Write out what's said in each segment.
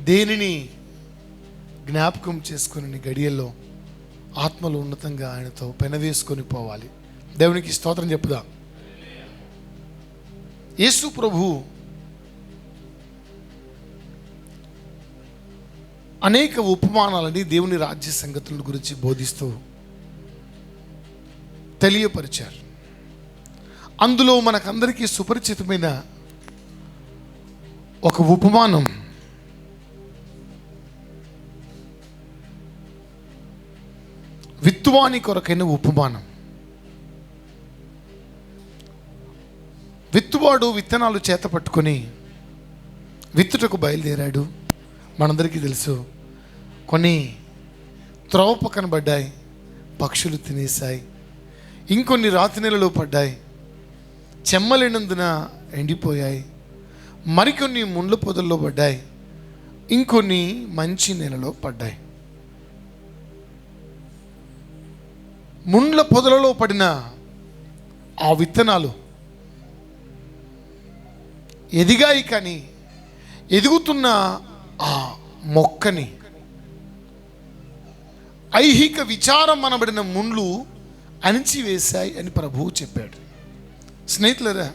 దేనిని జ్ఞాపకం చేసుకుని గడియల్లో ఆత్మలో ఉన్నతంగా ఆయనతో పెనవేసుకొని పోవాలి. దేవునికి స్తోత్రం చెప్పుదాం. యేసు ప్రభు అనేక ఉపమానాలని దేవుని రాజ్య సంగతుల గురించి బోధిస్తూ తెలియపరిచారు. అందులో మనకందరికీ సుపరిచితమైన ఒక ఉపమానం విత్తువాని కొరకైన ఉపమానం. విత్తువాడు విత్తనాలు చేత పట్టుకొని విత్తుటకు బయలుదేరాడు. మనందరికీ తెలుసు, కొన్ని త్రోవ పక్కన పడ్డాయి, పక్షులు తినేశాయి. ఇంకొన్ని రాతి నెలలో పడ్డాయి, చెమ్మలేనందున ఎండిపోయాయి. మరికొన్ని ముండ్ల పొదల్లో పడ్డాయి, ఇంకొన్ని మంచి నెలలో పడ్డాయి. ముండ్ల పొదలలో పడిన ఆ విత్తనాలు ఎదిగాయి, కానీ ఎదుగుతున్న ఆ మొక్కని ఐహిక విచారం అనబడిన ముండ్లు అణిచివేశాయి అని ప్రభువు చెప్పాడు. స్నేహితులరా,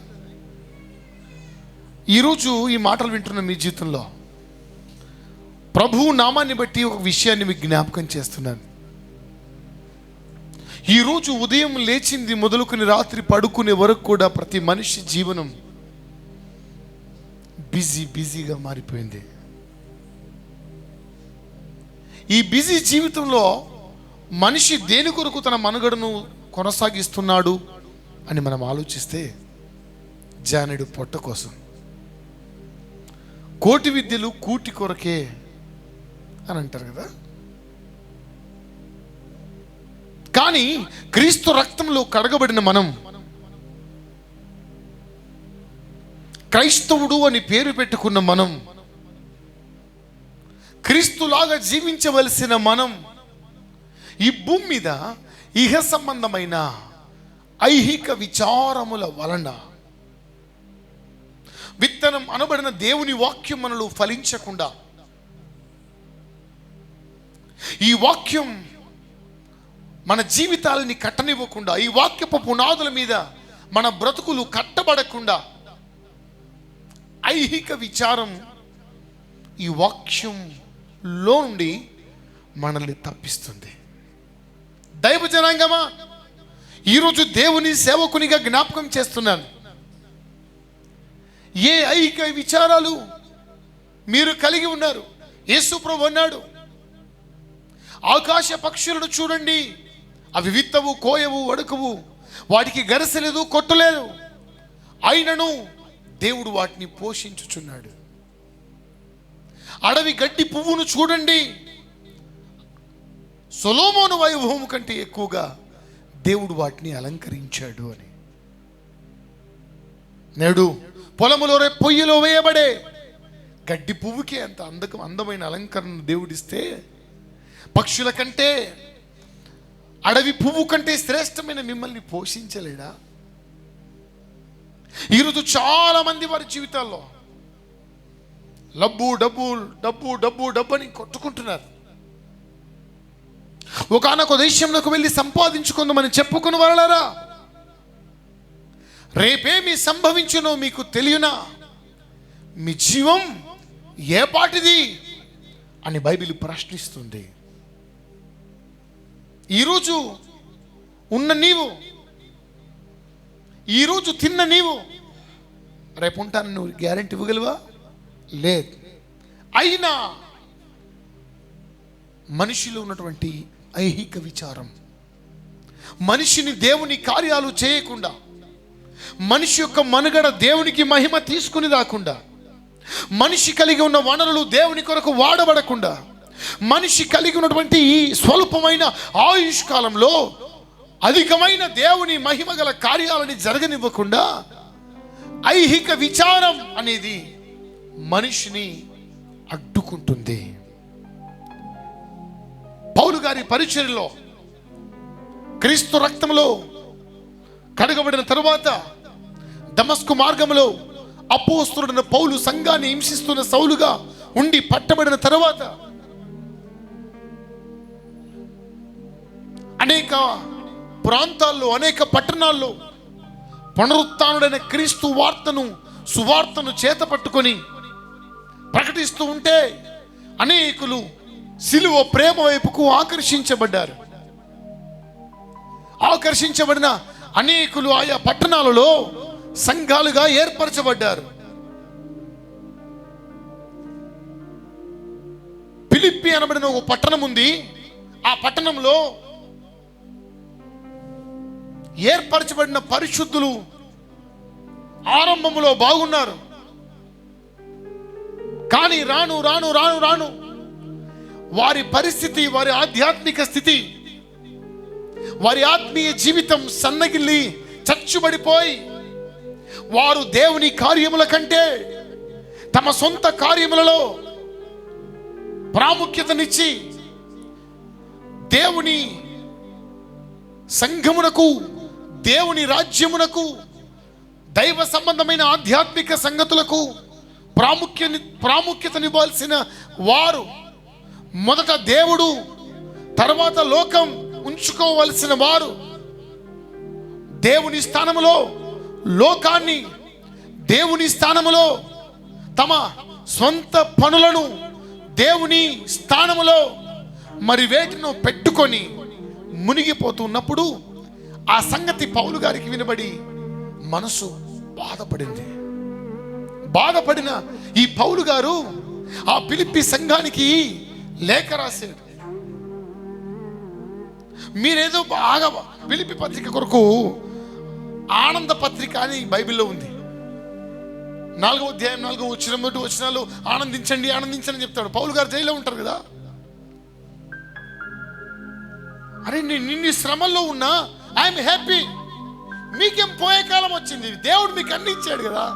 ఈరోజు ఈ మాటలు వింటున్న మీ జీవితంలో ప్రభువు నామాన్ని బట్టి ఒక విషయాన్ని మీకు జ్ఞాపకం చేస్తున్నాను. ఈరోజు ఉదయం లేచింది మొదలుకొని రాత్రి పడుకునే వరకు కూడా ప్రతి మనిషి జీవనం బిజీగా మారిపోయింది. ఈ బిజీ జీవితంలో మనిషి దేని కొరకు తన మనుగడను కొనసాగిస్తున్నాడు అని మనం ఆలోచిస్తే, జానెడు పొట్ట కోసం, కోటి విద్యలు కూటి కొరకే అని అంటారు కదా. కానీ క్రీస్తు రక్తంలో కడగబడిన మనం, క్రైస్తవుడు అని పేరు పెట్టుకున్న మనం, క్రీస్తులాగా జీవించవలసిన మనం ఈ భూమి మీద ఇహ సంబంధమైన ఐహిక విచారముల వలన విత్తనం అనబడిన దేవుని వాక్యం మనలో ఫలించకుండా, ఈ వాక్యం మన జీవితాలని కట్టనివ్వకుండా, ఈ వాక్యపు పునాదుల మీద మన బ్రతుకులు కట్టబడకుండా ఐహిక విచారం ఈ వాక్యంలో నుండి మనల్ని తప్పిస్తుంది. దైవ జనాంగమా, ఈరోజు దేవుని సేవకునిగా జ్ఞాపకం చేస్తున్నాను. ఏ ఐహిక విచారాలు మీరు కలిగి ఉన్నారు? యేసు ప్రభు అన్నాడు, ఆకాశ పక్షులను చూడండి, అవి విత్తవు, కోయవు, వడుకవు, వాటికి గరసలేదు, కొట్టలేదు, అయినను దేవుడు వాటిని పోషించుచున్నాడు. అడవి గడ్డి పువ్వును చూడండి, సొలొమోను వైభవము కంటే ఎక్కువగా దేవుడు వాటిని అలంకరించాడు అని. నేడు పొలములో పొయ్యిలో వేయబడే గడ్డి పువ్వుకే అంత అందమైన అలంకరణ దేవుడిస్తే, పక్షుల కంటే, అడవి పువ్వు కంటే శ్రేష్టమైన మిమ్మల్ని పోషించలేడా? ఈరోజు చాలా మంది వారి జీవితాల్లో డబ్బు డబ్బు డబ్బు డబ్బు డబ్బు అని కొట్టుకుంటున్నారు. ఒకానొక దేశంలోకి వెళ్ళి సంపాదించుకుందామని చెప్పుకుని వాళ్ళారా, రేపేమి సంభవించునో మీకు తెలియనా? మీ జీవం ఏ పాటిది అని బైబిల్ ప్రశ్నిస్తుంది. ఈరోజు ఉన్న నీవు, ఈరోజు తిన్న నీవు రేపు ఉంటాను నువ్వు గ్యారెంటీ ఇవ్వగలవా? లేదు. అయినా మనిషిలో ఉన్నటువంటి ఐహిక విచారం మనిషిని దేవుని కార్యాలు చేయకుండా, మనిషి యొక్క మనుగడ దేవునికి మహిమ తీసుకుని రాకుండా, మనిషి కలిగి ఉన్న వనరులు దేవుని కొరకు వాడబడకుండా, మనిషి కలిగి ఉన్నటువంటి ఈ స్వల్పమైన ఆయుష్కాలంలో అధికమైన దేవుని మహిమ గల కార్యాలని జరగనివ్వకుండా ఐహిక విచారం అనేది మనిషిని అడ్డుకుంటుంది. పౌలు గారి పరిచర్యలో క్రీస్తు రక్తంలో కడగబడిన తరువాత దమస్కు మార్గంలో అపోస్తలుడైన పౌలు సంఘాన్ని హింసిస్తున్న సౌలుగా ఉండి పట్టబడిన తరువాత అనేక ప్రాంతాల్లో, అనేక పట్టణాల్లో పునరుత్థానుడైన క్రీస్తు సువార్తను చేత పట్టుకొని ప్రకటిస్తూ ఉంటే అనేకులు సిలువ ప్రేమ వైపుకు ఆకర్షించబడిన అనేకులు ఆయా పట్టణాలలో సంఘాలుగా ఏర్పరచబడ్డారు. ఫిలిప్పి అనబడిన ఒక పట్టణం ఉంది. ఆ పట్టణంలో ఏర్పరచబడిన పరిశుద్ధులు ఆరంభంలో బాగున్నారు. కానీ రాను రాను రాను రాను వారి పరిస్థితి, వారి ఆధ్యాత్మిక స్థితి, వారి ఆత్మీయ జీవితం సన్నగిల్లి చచ్చుబడిపోయి వారు దేవుని కార్యముల కంటే తమ సొంత కార్యములలో ప్రాముఖ్యతనిచ్చి దేవుని సంఘమునకు, దేవుని రాజ్యమునకు, దైవ సంబంధమైన ఆధ్యాత్మిక సంగతులకు ప్రాముఖ్యతనివ్వాల్సిన వారు మొదట దేవుడు, తర్వాత లోకం ఉంచుకోవలసిన వారు దేవుని స్థానములో లోకాన్ని, దేవుని స్థానములో తమ స్వంత పనులను దేవుని స్థానములో మరి వేటిను పెట్టుకొని మునిగిపోతున్నప్పుడు ఆ సంగతి పౌలు గారికి వినబడి మనసు బాధపడిన ఈ పౌలు గారు ఆ ఫిలిప్పి సంఘానికి లేఖ రాశాడు. మీరేదో బాగా ఫిలిప్పి పత్రిక కొరకు ఆనంద పత్రిక అని బైబిల్లో ఉంది. 4వ అధ్యాయం 4వ వచనాలు ఆనందించండి ఆనందించండి చెప్తాడు. పౌలు గారు జైల్లో ఉంటారు కదా. అరే నిన్ను శ్రమల్లో ఉన్నా ఐఎమ్ హ్యాపీ. మీకేం పోయే కాలం వచ్చింది, దేవుడు మీకు అన్ని ఇచ్చాడు కదా.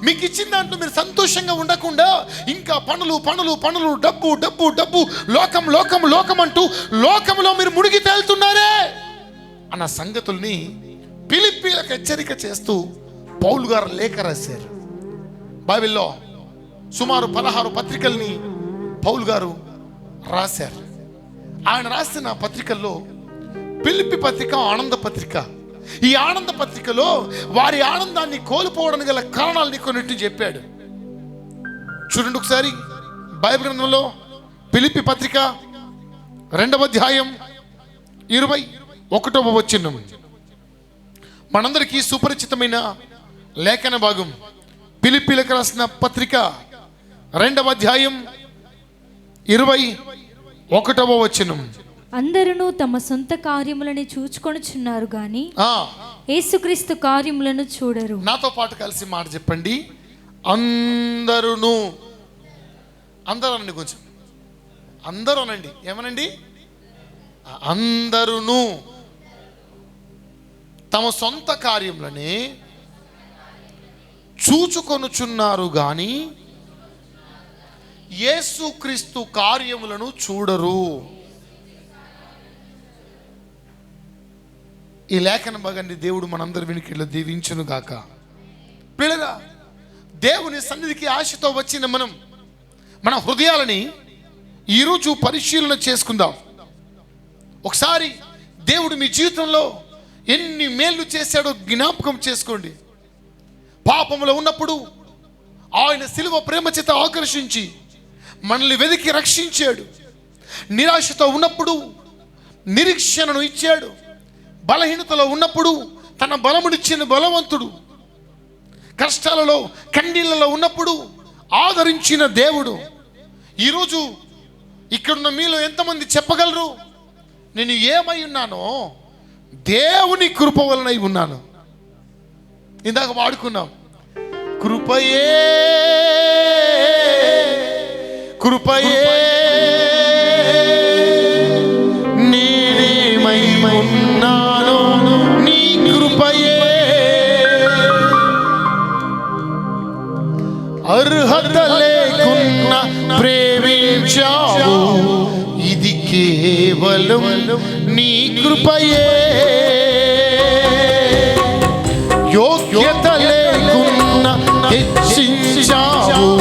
మీకు ఇచ్చిన దాంట్లో మీరు సంతోషంగా ఉండకుండా ఇంకా పనులు పనులు పనులు, డబ్బు డబ్బు డబ్బు, లోకం లోకం లోకం అంటూ లోకంలో మీరు మునిగి తేలుతున్నారే అన్న సంగతుల్ని ఫిలిప్పీలకు హెచ్చరిక చేస్తూ పౌలు గారు లేఖ రాశారు. బైబిల్లో సుమారు 16 పత్రికల్ని పౌలు గారు రాశారు. ఆయన రాసిన పత్రికల్లో ఫిలిప్పి పత్రిక ఆనంద పత్రిక. ఈ ఆనంద పత్రికలో వారి ఆనందాన్ని కోల్పోవడానికి గల కారణాలని కొన్నిటిని చెప్పాడు. చూడండి ఒకసారి బైబిల్ గ్రంథంలో ఫిలిప్పి పత్రిక 2వ అధ్యాయం 21వ వచనం మనందరికీ సుపరిచితమైన లేఖన భాగం. ఫిలిప్పీలకు రాసిన పత్రిక 2వ అధ్యాయం 21వ వచనం. అందరూ తమ సొంత కార్యములను చూచుకొనుచున్నారు గాని యేసుక్రీస్తు కార్యములను చూడరు. నాతో పాటు కలిసి మాట చెప్పండి. అందరూ అనండి, కొంచెం అందరూ అనండి. ఏమనండి? అందరూ తమ సొంత కార్యములని చూచుకొనుచున్నారు గాని యేసుక్రీస్తు కార్యములను చూడరు. ఈ లేఖన భాగాన్ని దేవుడు మనందరి వెనుకల్లో దీవించును గాక. పిల్లగా దేవుని సన్నిధికి ఆశతో వచ్చిన మన హృదయాలని ఈరోజు పరిశీలన చేసుకుందాం. ఒకసారి దేవుడు మీ జీవితంలో ఎన్ని మేలు చేశాడో జ్ఞాపకం చేసుకోండి. పాపంలో ఉన్నప్పుడు ఆయన సిలువ ప్రేమ చేత ఆకర్షించి మనల్ని వెతికి రక్షించాడు. నిరాశతో ఉన్నప్పుడు నిరీక్షణను ఇచ్చాడు. బలహీనతలో ఉన్నప్పుడు తన బలమునిచ్చిన బలవంతుడు. కష్టాలలో కన్నీళ్లలో ఉన్నప్పుడు ఆదరించిన దేవుడు. ఈరోజు ఇక్కడున్న మీలో ఎంతమంది చెప్పగలరు, నేను ఏమై ఉన్నానో దేవుని కృప వలనై ఉన్నాను? ఇందాక వాడుకున్నాం, కృపయే కృపయే నేనేమై ఉన్నానో నీ కృపయే. అర్హత లేకున్నా ప్రేమించావు, ఇది కేవలం నీ కృపయే. యోగ్యత లేకున్నా హెచ్చించావు,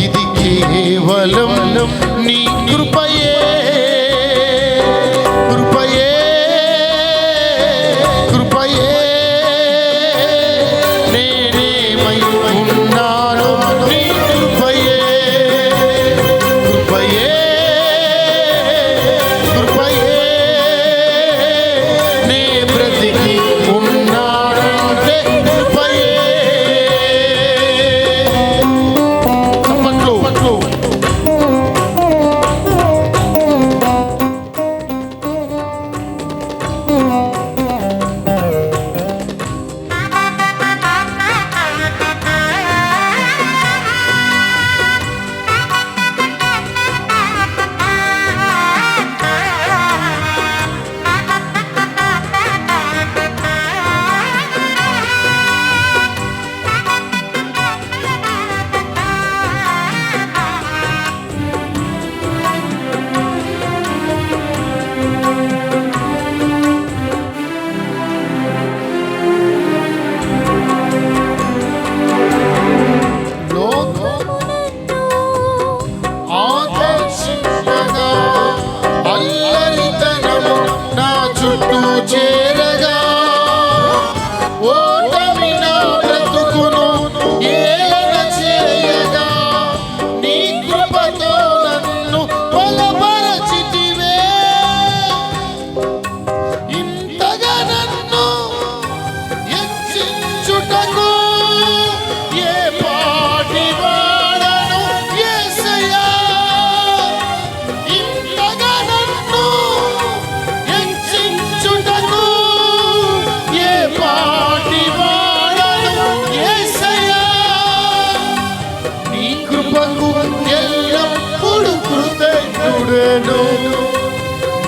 ఇది కేవలం నీ కృపయే, కృపయే, కృపయే. నేనేమై ఉన్నాను నీ కృపయే, కృపయే, కృపయే. నే బ్రతికి ఉన్నానంటే కృపయే.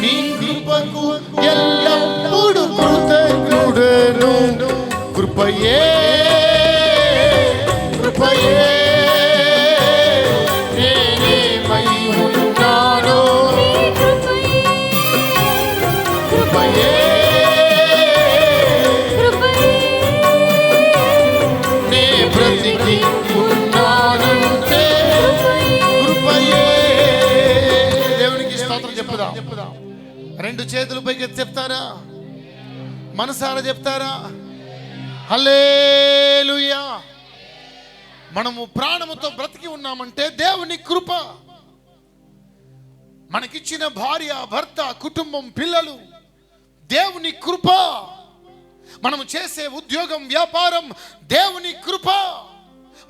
నీ కృపకు ఎల్లప్పుడు కృతజ్ఞుడను. కృపయే, కృపయే. నేనేమై ఉన్నాను కృపయే, నే బ్రతికి ఉన్నానంటే కృపయే. చెప్పుదాం. రెండు చేతులు పైకి చెప్తారా? మనసారా చెప్తారా? హల్లెలూయా. మనము ప్రాణముతో బ్రతికి ఉన్నామంటే దేవుని కృప. మనకిచ్చిన భార్య, భర్త, కుటుంబం, పిల్లలు దేవుని కృప. మనము చేసే ఉద్యోగం, వ్యాపారం దేవుని కృప.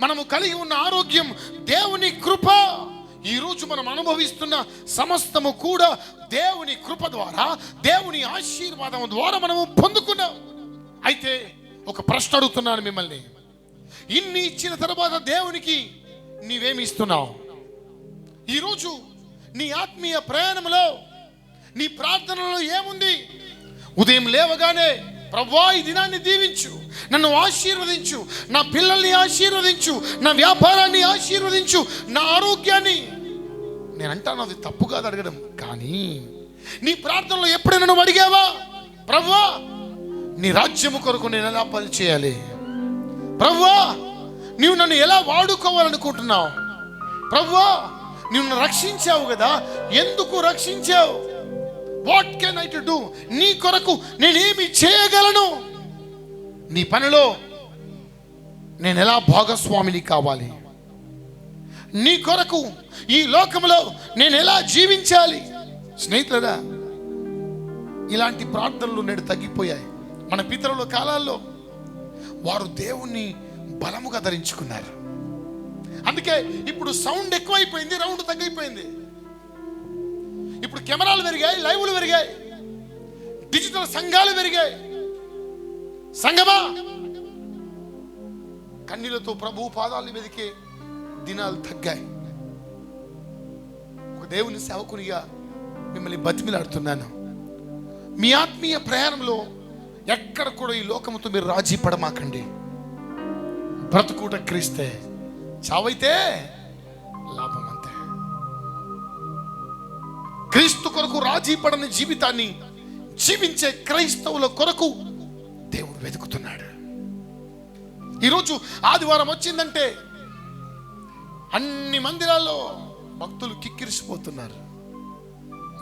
మనము కలిగి ఉన్న ఆరోగ్యం దేవుని కృప. ఈరోజు మనం అనుభవిస్తున్న సమస్తము కూడా దేవుని కృప ద్వారా, దేవుని ఆశీర్వాదం ద్వారా మనము పొందుకున్నాం. అయితే ఒక ప్రశ్న అడుగుతున్నాను మిమ్మల్ని. ఇన్ని ఇచ్చిన తర్వాత దేవునికి నీవేమి ఇస్తున్నావు? ఈరోజు నీ ఆత్మీయ ప్రయాణంలో, నీ ప్రార్థనలో ఏముంది? ఉదయం లేవగానే ప్రభువా ఈ దినాన్ని దీవించు, నన్ను ఆశీర్వదించు, నా పిల్లల్ని ఆశీర్వదించు, నా వ్యాపారాన్ని ఆశీర్వదించు, నా ఆరోగ్యాన్ని. నేను అంటాను అది తప్పు కాదు అడగడం, కానీ నీ ప్రార్థనలో ఎప్పుడైనా నువ్వు అడిగావా, ప్రభువా నీ రాజ్యము కొరకు నేను ఎలా పని చేయాలి? ప్రభువా నీవు నన్ను ఎలా వాడుకోవాలనుకుంటున్నావు? ప్రభువా నీవు నన్ను రక్షించావు కదా, ఎందుకు రక్షించావు? What can I to do? నీ కొరకు నేనేమి చేయగలను? నీ పనిలో నేను ఎలా భాగస్వామిని కావాలి? నీ కొరకు ఈ లోకంలో నేను ఎలా జీవించాలి? స్నేహితులరా, ఇలాంటి ప్రార్థనలు నేడు తగ్గిపోయాయి. మన పితరుల కాలాల్లో వారు దేవుణ్ణి బలముగా ధరించుకున్నారు. అందుకే ఇప్పుడు సౌండ్ ఎక్కువైపోయింది, రౌండ్ తగ్గిపోయింది. ఇప్పుడు కెమెరాలు పెరిగాయి, లైవ్లు పెరిగాయి, డిజిటల్ సంఘాలు పెరిగాయి. సంఘమా, కన్నీళ్లతో ప్రభు పాదాలను వెదికే దినాలు తగ్గాయి. ఒక దేవుని సేవకునిగా మిమ్మల్ని బతిమిలాడుతున్నాను. మీ ఆత్మీయ ప్రయాణంలో ఎక్కడ కూడా ఈ లోకముతో మీరు రాజీ పడమాకండి. బ్రతుకుట క్రీస్తే, చావైతే లాభం అంతే. క్రీస్తు కొరకు రాజీ పడని జీవితాన్ని జీవించే క్రైస్తవుల కొరకు దేవుడు వెతుకుతున్నాడు. ఈరోజు ఆదివారం వచ్చిందంటే అన్ని మందిరాల్లో భక్తులు కిక్కిరిసిపోతున్నారు.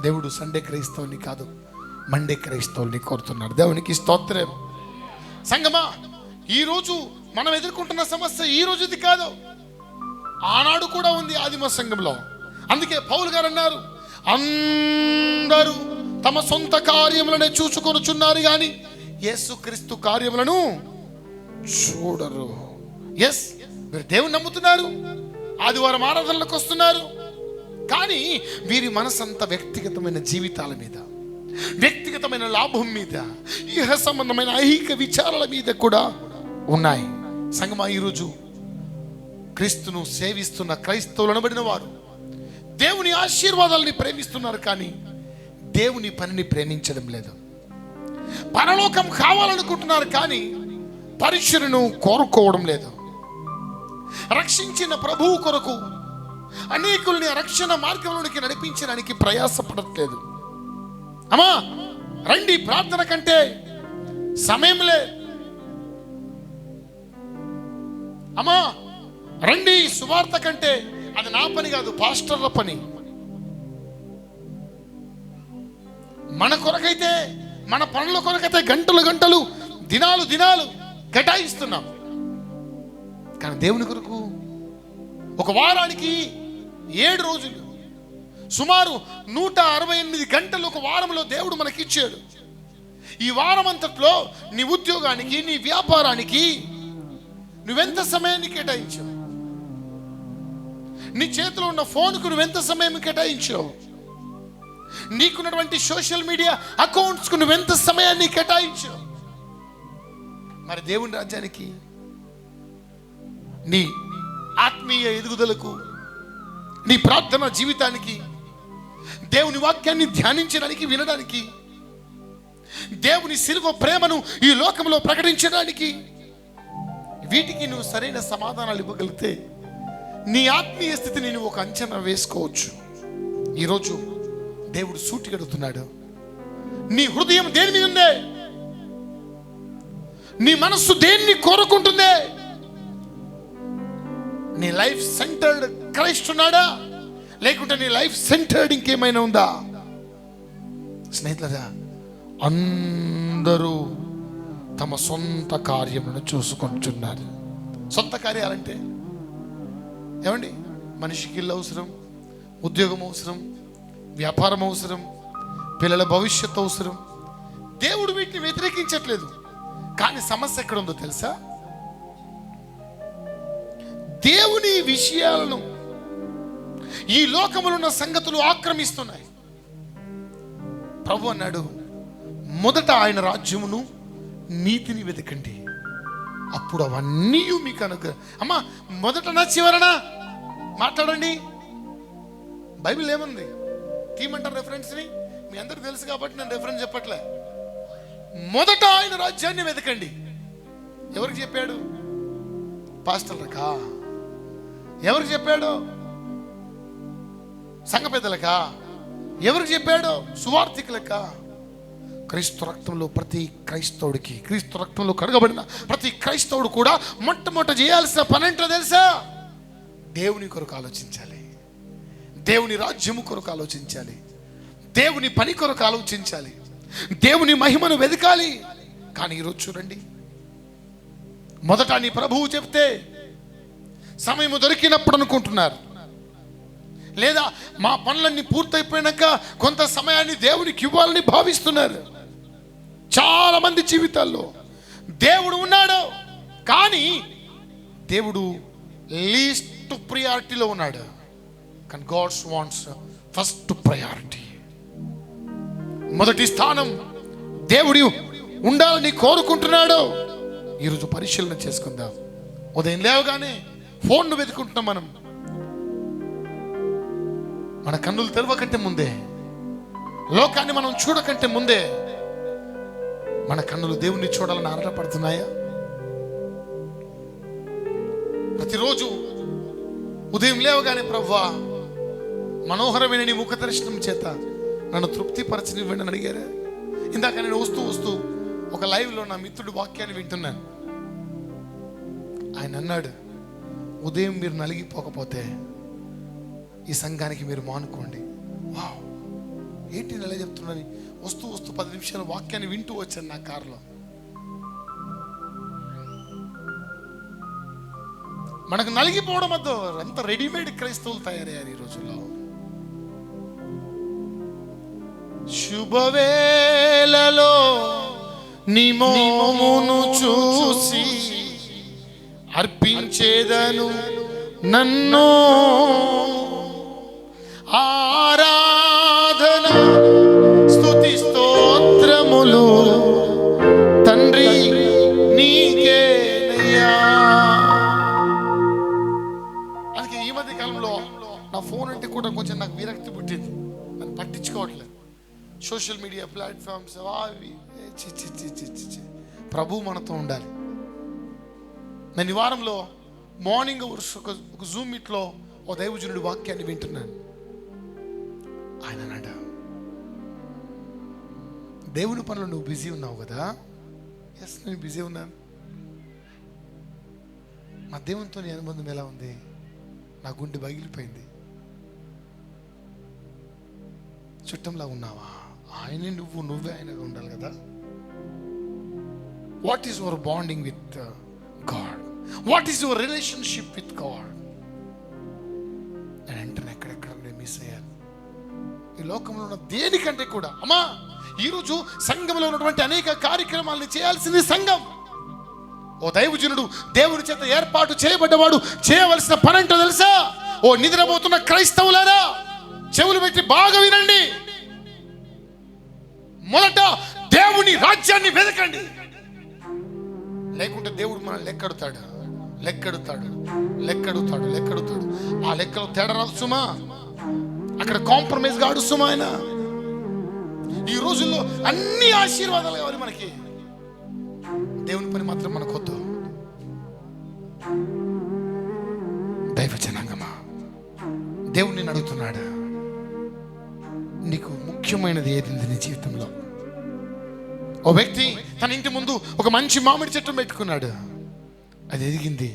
దేవుడు సండే క్రైస్తవుని కాదు, మండే క్రైస్తవుల్ని కోరుతున్నాడు. దేవునికి స్తోత్రం. సంగమా, ఈరోజు మనం ఎదుర్కొంటున్న సమస్య ఈ రోజుది కాదు, ఆనాడు కూడా ఉంది ఆదిమ సంఘంలో. అందుకే పౌలు గారు అన్నారు, అందరూ తమ సొంత కార్యములనే చూసుకొనుచున్నారు కానీ యేసుక్రీస్తు కార్యములను చూడరు. ఎస్, మీరు దేవుని నమ్ముతున్నారు, ఆదివారం ఆరాధనలకు వస్తున్నారు, కానీ వీరి మనసంతా వ్యక్తిగతమైన జీవితాల మీద, వ్యక్తిగతమైన లాభం మీద, ఇహ సంబంధమైన ఐహిక విచారాల మీద కూడా ఉన్నాయి. సంగమా, ఈరోజు క్రీస్తును సేవిస్తున్న క్రైస్తవులు అనబడిన వారు దేవుని ఆశీర్వాదాలని ప్రేమిస్తున్నారు, కానీ దేవుని పనిని ప్రేమించడం లేదు. పరలోకం కావాలనుకుంటున్నారు, కానీ పరిశుద్ధులను కోరుకోవడం లేదు. రక్షించిన ప్రభువు కొరకు అనేకుల్ని రక్షణ మార్గంలోనికి నడిపించడానికి ప్రయాసపడట్లేదు. అమ్మా రండి, ప్రార్థన కంటే సమయం లేదు. అమ్మా రండి, సువార్త కంటే అది నా పని కాదు, పాస్టర్ల పని. మన కొరకైతే, మన పనుల కొరకైతే గంటలు గంటలు, దినాలు దినాలు కేటాయిస్తున్నాం, కానీ దేవుని కొరకు ఒక వారానికి 7 రోజులు, సుమారు 168 గంటలు ఒక వారంలో దేవుడు మనకిచ్చాడు. ఈ వారం అంతట్లో నీ ఉద్యోగానికి, నీ వ్యాపారానికి నువ్వెంత సమయాన్ని కేటాయించావు? నీ చేతిలో ఉన్న ఫోన్కు నువ్వెంత సమయం కేటాయించావు? నీకున్నటువంటి సోషల్ మీడియా అకౌంట్స్కు నువ్వెంత సమయాన్ని కేటాయించావు? మరి దేవుని రాజ్యానికి, నీ ఆత్మీయ ఎదుగుదలకు, నీ ప్రార్థన జీవితానికి, దేవుని వాక్యాన్ని ధ్యానించడానికి, వినడానికి, దేవుని శిలువ ప్రేమను ఈ లోకంలో ప్రకటించడానికి, వీటికి నువ్వు సరైన సమాధానాలు ఇవ్వగలిగితే నీ ఆత్మీయ స్థితిని నువ్వు ఒక అంచనా వేసుకోవచ్చు. ఈరోజు దేవుడు సూటిగా అడుగుతున్నాడు, నీ హృదయం దేని మీద ఉందే? నీ మనస్సు దేన్ని కోరుకుంటుందే? నీ లైఫ్ సెంటర్డ్ క్రైస్ట్ ఉన్నాడా, లేకుంటే నీ లైఫ్ సెంటర్డ్ ఇంకేమైనా ఉందా? స్నేహితులారా, అందరూ తమ సొంత కార్యములను చూసుకుంటున్నారు. సొంత కార్యాలంటే ఏమండి? మనిషికి ఇల్లు అవసరం, ఉద్యోగం అవసరం, వ్యాపారం అవసరం, పిల్లల భవిష్యత్తు అవసరం. దేవుడు వీటిని వ్యతిరేకించట్లేదు, కానీ సమస్య ఎక్కడ ఉందో తెలుసా? దేవుని విషయాలను ఈ లోకములో ఉన్న సంగతులు ఆక్రమిస్తున్నాయి. ప్రభు అన్నాడు, మొదట ఆయన రాజ్యమును నీతిని వెతకండి, అప్పుడు అవన్నీ మీకు అమ్మా మొదటనా చివరనా మాట్లాడండి. బైబిల్ ఏముంది? తీయమంటారు రెఫరెన్స్ని? మీ అందరికి తెలుసు కాబట్టి నేను రెఫరెన్స్ చెప్పట్లే. మొదట ఆయన రాజ్యాన్ని వెతకండి. ఎవరికి చెప్పాడు? పాస్టర్లకా? ఎవరికి చెప్పాడు? సంఘ పెద్దలకా? ఎవరికి చెప్పాడు? సువార్థికులకా? క్రీస్తు రక్తంలో ప్రతి క్రైస్తవుడికి, క్రీస్తు రక్తంలో కడగబడిన ప్రతి క్రైస్తవుడు కూడా మొట్టమొదట చేయాల్సిన పని ఏంటో తెలుసా? దేవుని కొరకు ఆలోచించాలి, దేవుని రాజ్యము కొరకు ఆలోచించాలి, దేవుని పని కొరకు ఆలోచించాలి, దేవుని మహిమను వెతకాలి. కానీ ఈరోజు చూడండి, మొదట నీ ప్రభువు చెప్తే సమయం దొరికినప్పుడు అనుకుంటున్నారు, లేదా మా పనులన్నీ పూర్తయిపోయినాక కొంత సమయాన్ని దేవునికి ఇవ్వాలని భావిస్తున్నారు. చాలా మంది జీవితాల్లో దేవుడు ఉన్నాడు, కానీ దేవుడు లీస్ట్ ప్రియారిటీలో ఉన్నాడు. కానీ గాడ్స్ వాంట్స్ ఫస్ట్ ప్రయారిటీ. మొదటి స్థానం దేవుడు ఉండాలని కోరుకుంటున్నాడు. ఈరోజు పరిశీలన చేసుకుందాం. ఉదయం లేవగానే ఫోన్ను వెతుకుంటున్నాం మనం. మన కన్నులు తెరవకంటే ముందే, లోకాన్ని మనం చూడకంటే ముందే మన కన్నులు దేవుణ్ణి చూడాలని ఆరాటపడుతున్నాయా? ప్రతిరోజు ఉదయం లేవగానే ప్రభువా మనోహరమైన నీ ముఖ దర్శనం చేత నన్ను తృప్తిపరచనివ్వండి అని అడిగారా? ఇందాక నేను వస్తూ ఒక లైవ్లో నా మిత్రుడు వాక్యాన్ని వింటున్నాను. ఆయన అన్నాడు, ఉదయం మీరు నలిగిపోకపోతే ఈ సంఘానికి మీరు మానుకోండి. వావ్, ఏంటి నెల చెప్తున్నాను. వస్తూ 10 నిమిషాలు వాక్యాన్ని వింటూ వచ్చాను నా కారులో. మనకు నలిగిపోవడం వద్దు, అంత రెడీమేడ్ క్రైస్తవులు తయారయ్యారు ఈ రోజుల్లో. శుభవేళలో నీ మోమును చూసి అర్పించేదను నన్ను ఆరాధన స్తుతి స్తోత్రములు తండ్రి నీకేనయ్యా. అందుకే ఈ మధ్య కాలంలో నా ఫోన్ అంటే కూడా కొంచెం నాకు విరక్తి పుట్టింది. నన్ను పట్టించుకోవట్లేదు. సోషల్ మీడియా ప్లాట్ఫామ్స్ అవి ప్రభు మనతో ఉండాలి. నేను ఈ వారంలో మార్నింగ్ ఒక జూమ్ మీట్లో ఓ దైవజనుడి వాక్యాన్ని వింటున్నాను. ఆయన అన్నాడు, దేవుని పనులు నువ్వు బిజీ ఉన్నావు కదా. ఎస్, నేను బిజీ ఉన్నాను. మా దేవునితో నీ అనుబంధం ఎలా ఉంది? నా గుండె పగిలిపోయింది. చుట్టంలా ఉన్నావా? ఆయనే నువ్వే ఆయనగా ఉండాలి కదా. What is your bonding with God? What is your relationship with God? నేను వెంటనే ఎక్కడెక్కడ నేను మిస్ అయ్యాను. ఈ లోకంలో ఉన్న దేనికంటే కూడా అమ్మా, ఈరోజు సంఘంలో ఉన్నటువంటి అనేక కార్యక్రమాలను చేయాల్సింది సంఘం. ఓ దైవజనుడు, దేవుని చేత ఏర్పాటు చేయబడ్డవాడు చేయవలసిన పని ఏంటో తెలుసా? ఓ నిద్రపోతున్న క్రైస్తవులారా, చెవులు పెట్టి బాగా వినండి. మొదట దేవుని రాజ్యాన్ని వెతకండి, లేకుంటే దేవుడు మనల్ని లెక్కెడుతాడు. ఆ లెక్కలో తేడా రాదు సుమా. అక్కడ కాంప్రమైజ్ కాడు సుమా. ఆయన ఈ రోజుల్లో అన్ని ఆశీర్వాదాలు కావాలి మనకి, దేవుని పని మాత్రం మనకొద్దు. దైవ జనాంగమా, దేవుడు నిన్ను అడుగుతున్నాడు, నీకు ముఖ్యమైనది ఏది నీ జీవితంలో? ఓ వ్యక్తి తన ఇంటి ముందు ఒక మంచి మామిడి చెట్టు పెట్టుకున్నాడు. అది ఎదిగింది.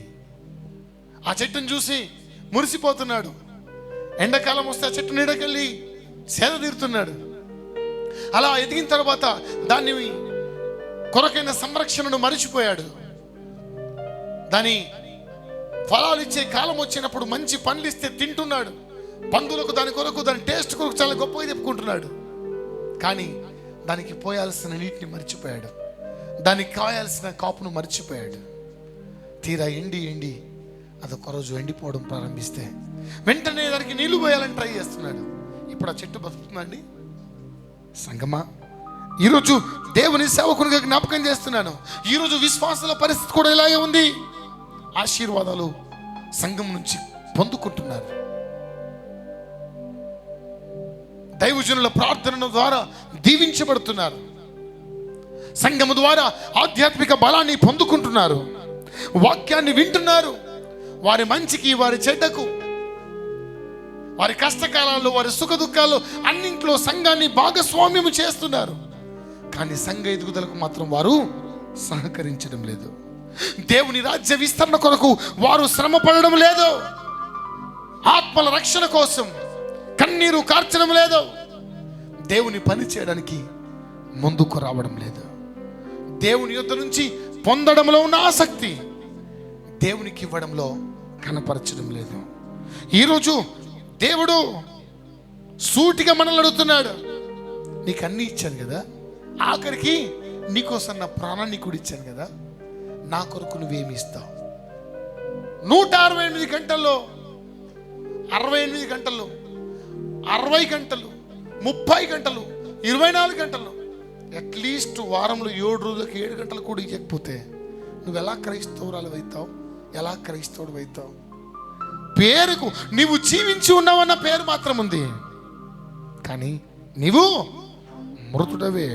ఆ చెట్టును చూసి మురిసిపోతున్నాడు. ఎండాకాలం వస్తే ఆ చెట్టు నీడకెళ్ళి సేద తీరుతున్నాడు. అలా ఎదిగిన తర్వాత దాన్ని కొరకైన సంరక్షణను మరిచిపోయాడు. దాని ఫలాలు ఇచ్చే కాలం వచ్చినప్పుడు మంచి పండ్లు ఇస్తే తింటున్నాడు. పందులకు దాని కొరకు, దాని టేస్ట్ కొరకు చాలా గొప్పగా చెప్పుకుంటున్నాడు. కానీ దానికి పోయాల్సిన నీటిని మర్చిపోయాడు. దానికి కాయాల్సిన కాపును మర్చిపోయాడు. తీరా ఎండి అదొక రోజు ఎండిపోవడం ప్రారంభిస్తే వెంటనే దానికి నీళ్లు పోయాలని ట్రై చేస్తున్నాడు. ఇప్పుడు ఆ చెట్టు బతుకుతుందండి? సంగమా, ఈరోజు దేవుని సేవకునిగా జ్ఞాపకం చేస్తున్నాను. ఈరోజు విశ్వాసాల పరిస్థితి కూడా ఇలాగే ఉంది. ఆశీర్వాదాలు సంఘం నుంచి పొందుకుంటున్నారు. దైవజనుల ప్రార్థన ద్వారా దీవించబడుతున్నారు. సంఘము ద్వారా ఆధ్యాత్మిక బలాన్ని పొందుకుంటున్నారు. వాక్యాన్ని వింటున్నారు. వారి మంచికి, వారి చెడ్డకు, వారి కష్టకాలాల్లో, వారి సుఖ దుఃఖాల్లో అన్నింట్లో సంఘాన్ని భాగస్వామ్యము చేస్తున్నారు. కానీ సంఘ ఎదుగుదలకు మాత్రం వారు సహకరించడం లేదు. దేవుని రాజ్య విస్తరణ కొరకు వారు శ్రమ పడడం లేదు. ఆత్మల రక్షణ కోసం కన్నీరు కార్చడం లేదు. దేవుని పని చేయడానికి ముందుకు రావడం లేదు. దేవుని యొద్ద నుంచి పొందడంలో ఉన్న ఆసక్తి దేవునికి ఇవ్వడంలో కనపరచడం లేదు. ఈరోజు దేవుడు సూటిగా మనల్ని అడుగుతున్నాడు, నీకు అన్నీ ఇచ్చాను కదా, ఆఖరికి నీకోసం నా ప్రాణాన్ని కూడా ఇచ్చాను కదా, నా కొరకు నువ్వేమి ఇస్తావు? 168 గంటల్లో, 68 గంటల్లో, 60 గంటలు, 30 గంటలు, 24 గంటలు, అట్లీస్ట్ వారంలో 7 రోజులకు 7 గంటలు కూడా ఇవ్వకపోతే నువ్వు ఎలా క్రైస్తవురాలు అవుతావు? ఎలా క్రైస్తవుడు అవుతావు? పేరుకు నీవు జీవించి ఉన్నావన్న పేరు మాత్రం ఉంది, కానీ నీవు మృతుడవే.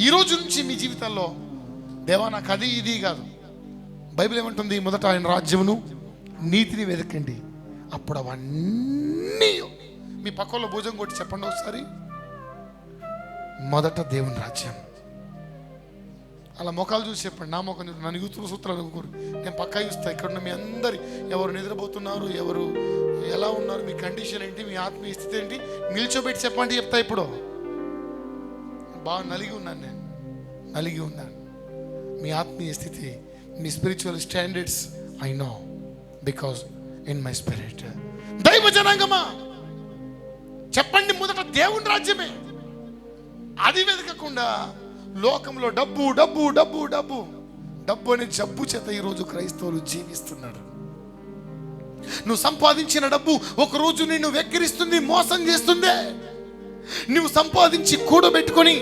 ఈ రోజు నుంచి మీ జీవితంలో దేవా నాకు అది ఇది కాదు. బైబిల్ ఏమంటుంది? మొదట ఆయన రాజ్యమును నీతిని వెతకండి, అప్పుడు అవన్నీ. మీ పక్కలో భుజం కొట్టి చెప్పండి ఒకసారి, మొదట దేవుని రాజ్యం. అలా మొఖాలు చూసి చెప్పండి. నా మొఖం నన్ను యూతులు సూత్రాలు అనుకోరు, నేను పక్కా చూస్తా. ఇక్కడ మీ అందరి ఎవరు నిద్రపోతున్నారు, ఎవరు ఎలా ఉన్నారు, మీ కండిషన్ ఏంటి, మీ ఆత్మీయ స్థితి ఏంటి, నిల్చోబెట్టి చెప్పండి చెప్తా. ఇప్పుడు బాగా నలిగి ఉన్నాను, నేను నలిగి ఉన్నాను. మీ ఆత్మీయ స్థితి, మీ spiritual standards I know because in my spirit. దైవ జనాంగమా చెప్పండి, మొదట దేవుని రాజ్యమే. అది వెతకకుండా లోకంలో డబ్బు డబ్బు డబ్బు డబ్బు డబ్బు అనే జబ్బు చేత ఈరోజు క్రైస్తవులు జీవిస్తున్నారు. నువ్వు సంపాదించిన డబ్బు ఒకరోజు నిన్ను వెక్కిరిస్తుంది, మోసం చేస్తుంది. నువ్వు సంపాదించి కూడబెట్టుకొని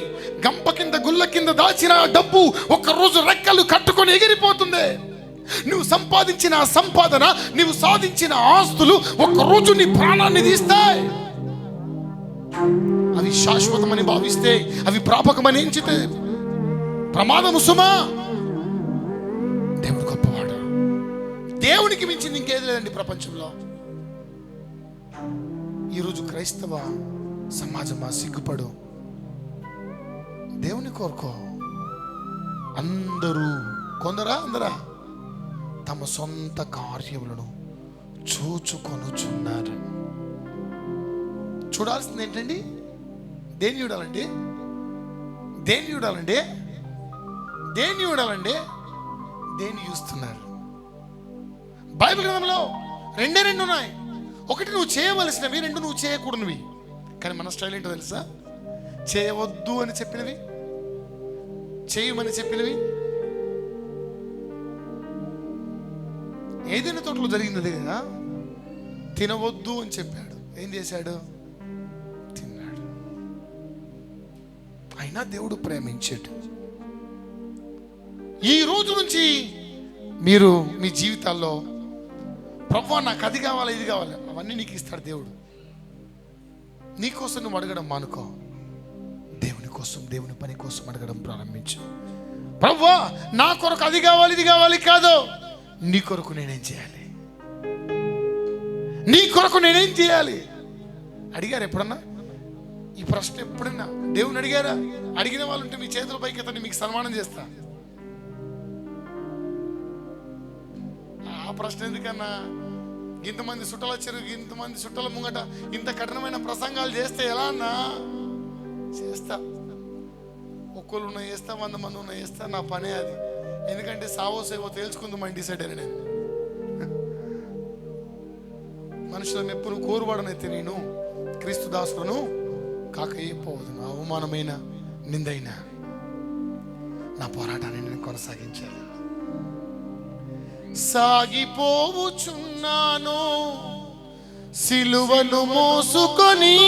గంప కింద గుల్ల కింద దాచిన డబ్బు ఒకరోజు రెక్కలు కట్టుకొని ఎగిరిపోతుంది. నువ్వు సంపాదించిన సంపాదన, నువ్వు సాధించిన ఆస్తులు ఒకరోజు నీ ప్రాణాన్ని తీస్తాయి. అవి శాశ్వతమని భావిస్తే, అవి ప్రాపకమని ఎంచితే ప్రమాదము సుమా. దేవుడు గొప్పవాడు. దేవునికి మించింది ఇంకేది లేదండి ప్రపంచంలో. ఈరోజు క్రైస్తవ సమాజమా సిగ్గుపడు, దేవుని కోరుకో. అందరా తమ సొంత కార్యములను చూచుకొనుచున్నారు. చూడాల్సింది ఏంటండి? దేన్ని చూడాలండి? దేన్ని చూడాలండి? దేన్ని చూడాలండి? దేన్ని చూస్తున్నారు? బైబిల్ గ్రంథంలో రెండు ఉన్నాయి. ఒకటి నువ్వు చేయవలసినవి, రెండు నువ్వు చేయకూడనివి. కానీ మన స్టైల్ ఏంటో తెలుసా? చేయవద్దు అని చెప్పినవి, చేయమని చెప్పినవి. ఏదైనా తోటలో జరిగింది కదా, తినవద్దు అని చెప్పాడు, ఏం చేశాడు? తిన్నాడు. అయినా దేవుడు ప్రేమించాడు. ఈ రోజు నుంచి మీరు మీ జీవితాల్లో, ప్రభువా నాకు అది కావాలి, ఇది కావాలి, అవన్నీ నీకు ఇస్తాడు దేవుడు. నీకోసం నువ్వు అడగడం మానుకో, దేవుని కోసం, దేవుని పని కోసం అడగడం ప్రారంభించు. ప్రభువా నా కొరకు అది కావాలి, ఇది కావాలి కాదు, నీ కొరకు నేనేం చేయాలి, నీ కొరకు నేనేం చేయాలి? అడిగారు ఎప్పుడన్నా ఈ ప్రశ్న? ఎప్పుడన్నా దేవుని అడిగారా? అడిగిన వాళ్ళు ఉంటే మీ చేతుల పైకి ఎత్తండి, మీకు సన్మానం చేస్తా. ఆ ప్రశ్న ఎందుకన్నా? ఇంతమంది చుట్టాలు వచ్చారు, ఇంతమంది చుట్టాల ముంగట ఇంత కఠినమైన ప్రసంగాలు చేస్తే ఎలా అన్నా? చేస్తా. ఒక్కళ్ళు ఉన్న చేస్తా, 100 మంది ఉన్న చేస్తా, నా పనే అది. ఎందుకంటే సావో సేవో తేల్చుకుందామని డిసైడ్ అయినా నేను. మనుషుల మెప్పును కోరువాడనైతే నేను క్రీస్తు దాసులను కాక ఏ పోవదును. అవమానమైన నిందైనా నా పోరాటాన్ని నేను కొనసాగించాలి. సాగిపోవుచున్నాను సిలువను మోసుకొని,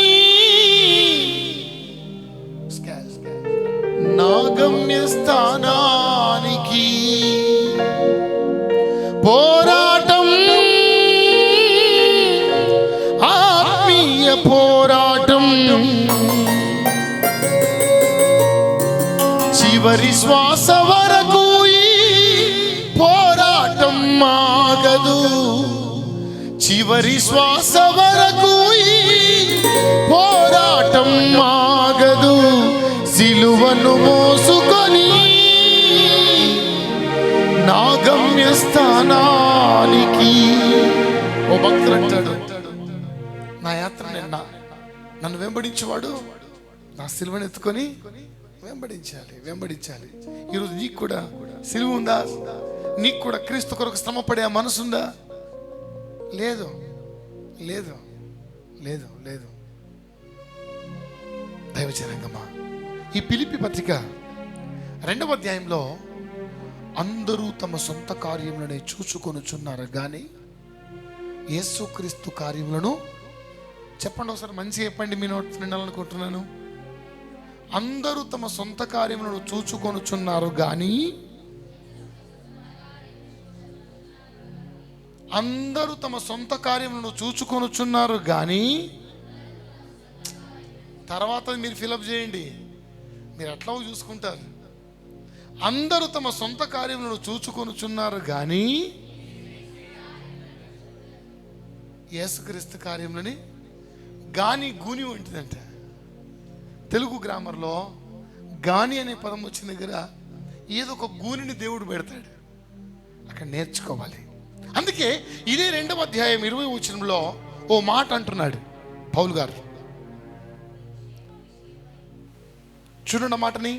నా గమ్యస్థానానికి. పోరాటం, ఆత్మీయ పోరాటం, చివరి శ్వాస వరకు ఈ పోరాటం ఆగదు. చివరి శ్వాస వరకు ఈ పోరాటం ఆగదు. సిలువను మోసుకొని నా గమ్యస్థానానికి. ఓ భక్తుడు అంటాడు, నా యాత్ర నన్ను వెంబడించేవాడు నా సిలువను ఎత్తుకొని వెంబడించాలి. ఈరోజు నీకు కూడా సిలువ ఉందా? నీకు కూడా క్రీస్తు కొరకు శ్రమపడే మనసు ఉందా? లేదు లేదు లేదు లేదు. దైవజనాంగమా, ఈ ఫిలిప్పీ పత్రిక 2వ అధ్యాయంలో అందరూ తమ సొంత కార్యములనే చూచుకొనుచున్నారు కానీ యేసుక్రీస్తు కార్యములను, చెప్పండి ఒకసారి మంచిగా చెప్పండి, మీ నోట్ వినాలనుకుంటున్నాను. అందరూ తమ సొంత కార్యములను చూచుకొనుచున్నారు కానీ, అందరూ తమ సొంత కార్యములను చూచుకొనుచున్నారు కానీ, తర్వాత మీరు ఫిలప్ చేయండి, మీరు ఎట్లా చూసుకుంటారు. అందరూ తమ సొంత కార్యములను చూచుకొనుచున్నారు కానీ యేసుక్రీస్తు కార్యములని గాని గూని ఉంటుందంట. తెలుగు గ్రామర్లో గాని అనే పదం వచ్చిన దగ్గర ఏదో ఒక గూనిని దేవుడు పెడతాడు, అక్కడ నేర్చుకోవాలి. అందుకే ఇదే 2వ అధ్యాయం 20వ వచనంలో ఓ మాట అంటున్నాడు పౌలు గారు. చూడండి మాటని.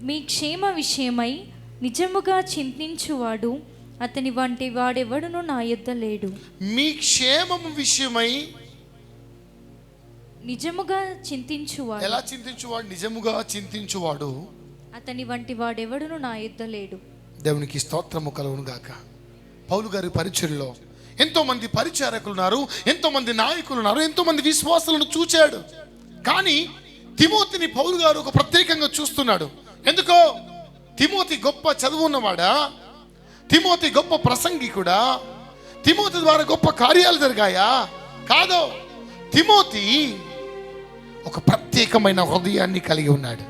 మీ క్షేమ విషయమై నిజముగా చింతించువాడు అతని వంటి వాడెవడును నా యొద్ద లేడు. మీ క్షేమము విషయమై నిజముగా చింతించువాడు. ఎలా చింతించువాడు? నిజముగా చింతించువాడు అతని వంటి వాడెవడును నా యొద్ద లేడు. దేవునికి స్తోత్రము కలుగును గాక. పౌలు గారి పరిచర్యలో ఎంతో మంది పరిచారకులు ఉన్నారు, ఎంతో మంది నాయకులు ఉన్నారు, ఎంతో మంది విశ్వాసులను చూచాడు. కానీ తిమోతిని పౌలు గారు ఒక ప్రత్యేకంగా చూస్తున్నాడు. ఎందుకో? తిమోతి గొప్ప చదువు ఉన్నవాడా? తిమోతి గొప్ప ప్రసంగికుడా? తిమోతి ద్వారా గొప్ప కార్యాలు జరిగాయా? కాదు. తిమోతి ఒక ప్రత్యేకమైన హృదయాన్ని కలిగి ఉన్నాడు.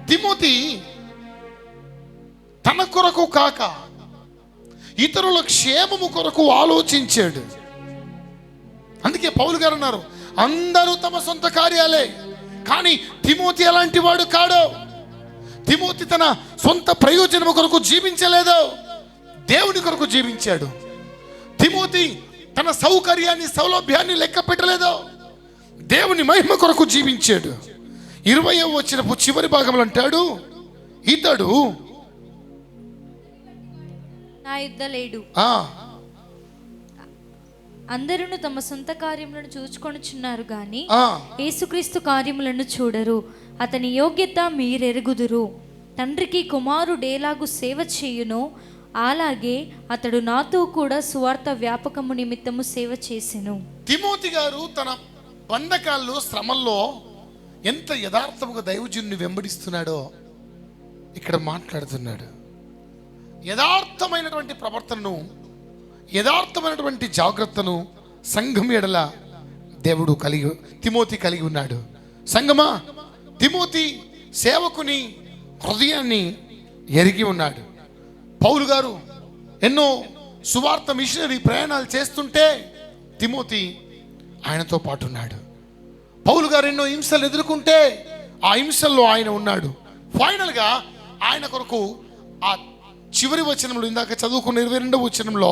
తిమోతి తన కొరకు కాక ఇతరుల క్షేమము కొరకు ఆలోచించాడు. అందుకే పౌలు గారు అన్నారు, అందరూ తమ సొంత కార్యాలే, కానీ తిమోతి అలాంటి వాడు కాడు. తిమోతి తన సొంత ప్రయోజనము కొరకు జీవించలేదు, దేవుని కొరకు జీవించాడు. తిమోతి తన సౌకర్యాన్ని, సౌలభ్యాన్ని లెక్క పెట్టలేదు, దేవుని మహిమ కొరకు జీవించాడు. 20వ వచనపు చివరి భాగంలో అంటాడు, ఇతడు నా యొద్ద లేడు. అందరూ తమ సొంత కార్యములను చూచుకొనుచున్నారు గాని యేసుక్రీస్తు కార్యములను చూడరు. అతని యోగ్యత మీరెరుగుదురు. తండ్రికి కుమారుడేలాగు సేవ చేయునో అలాగే అతడు నాతో కూడా సువార్త వ్యాపకము నిమిత్తము సేవ చేసెను. తిమోతి గారు తన బంధకాల్లో, శ్రమల్లో ఎంత యథార్థముగా దైవజనుని వెంబడిస్తున్నాడో ఇక్కడ మాట్లాడుతున్నాడు. యథార్థమైనటువంటి ప్రవర్తనను, యథార్థమైనటువంటి జాగ్రత్తను సంఘం ఎడల దేవుడు తిమోతి కలిగి ఉన్నాడు. సంఘమా, తిమోతి సేవకుని హృదయాన్ని ఎరిగి ఉన్నాడు. పౌలు గారు ఎన్నో సువార్త మిషనరీ ప్రయాణాలు చేస్తుంటే తిమోతి ఆయనతో పాటు ఉన్నాడు. పౌలు గారు ఎన్నో హింసలు ఎదుర్కొంటే ఆ హింసల్లో ఆయన ఉన్నాడు. ఫైనల్గా ఆయన కొరకు ఆ చివరి వచనంలో, ఇందాక చదువుకున్న 22వ వచనంలో,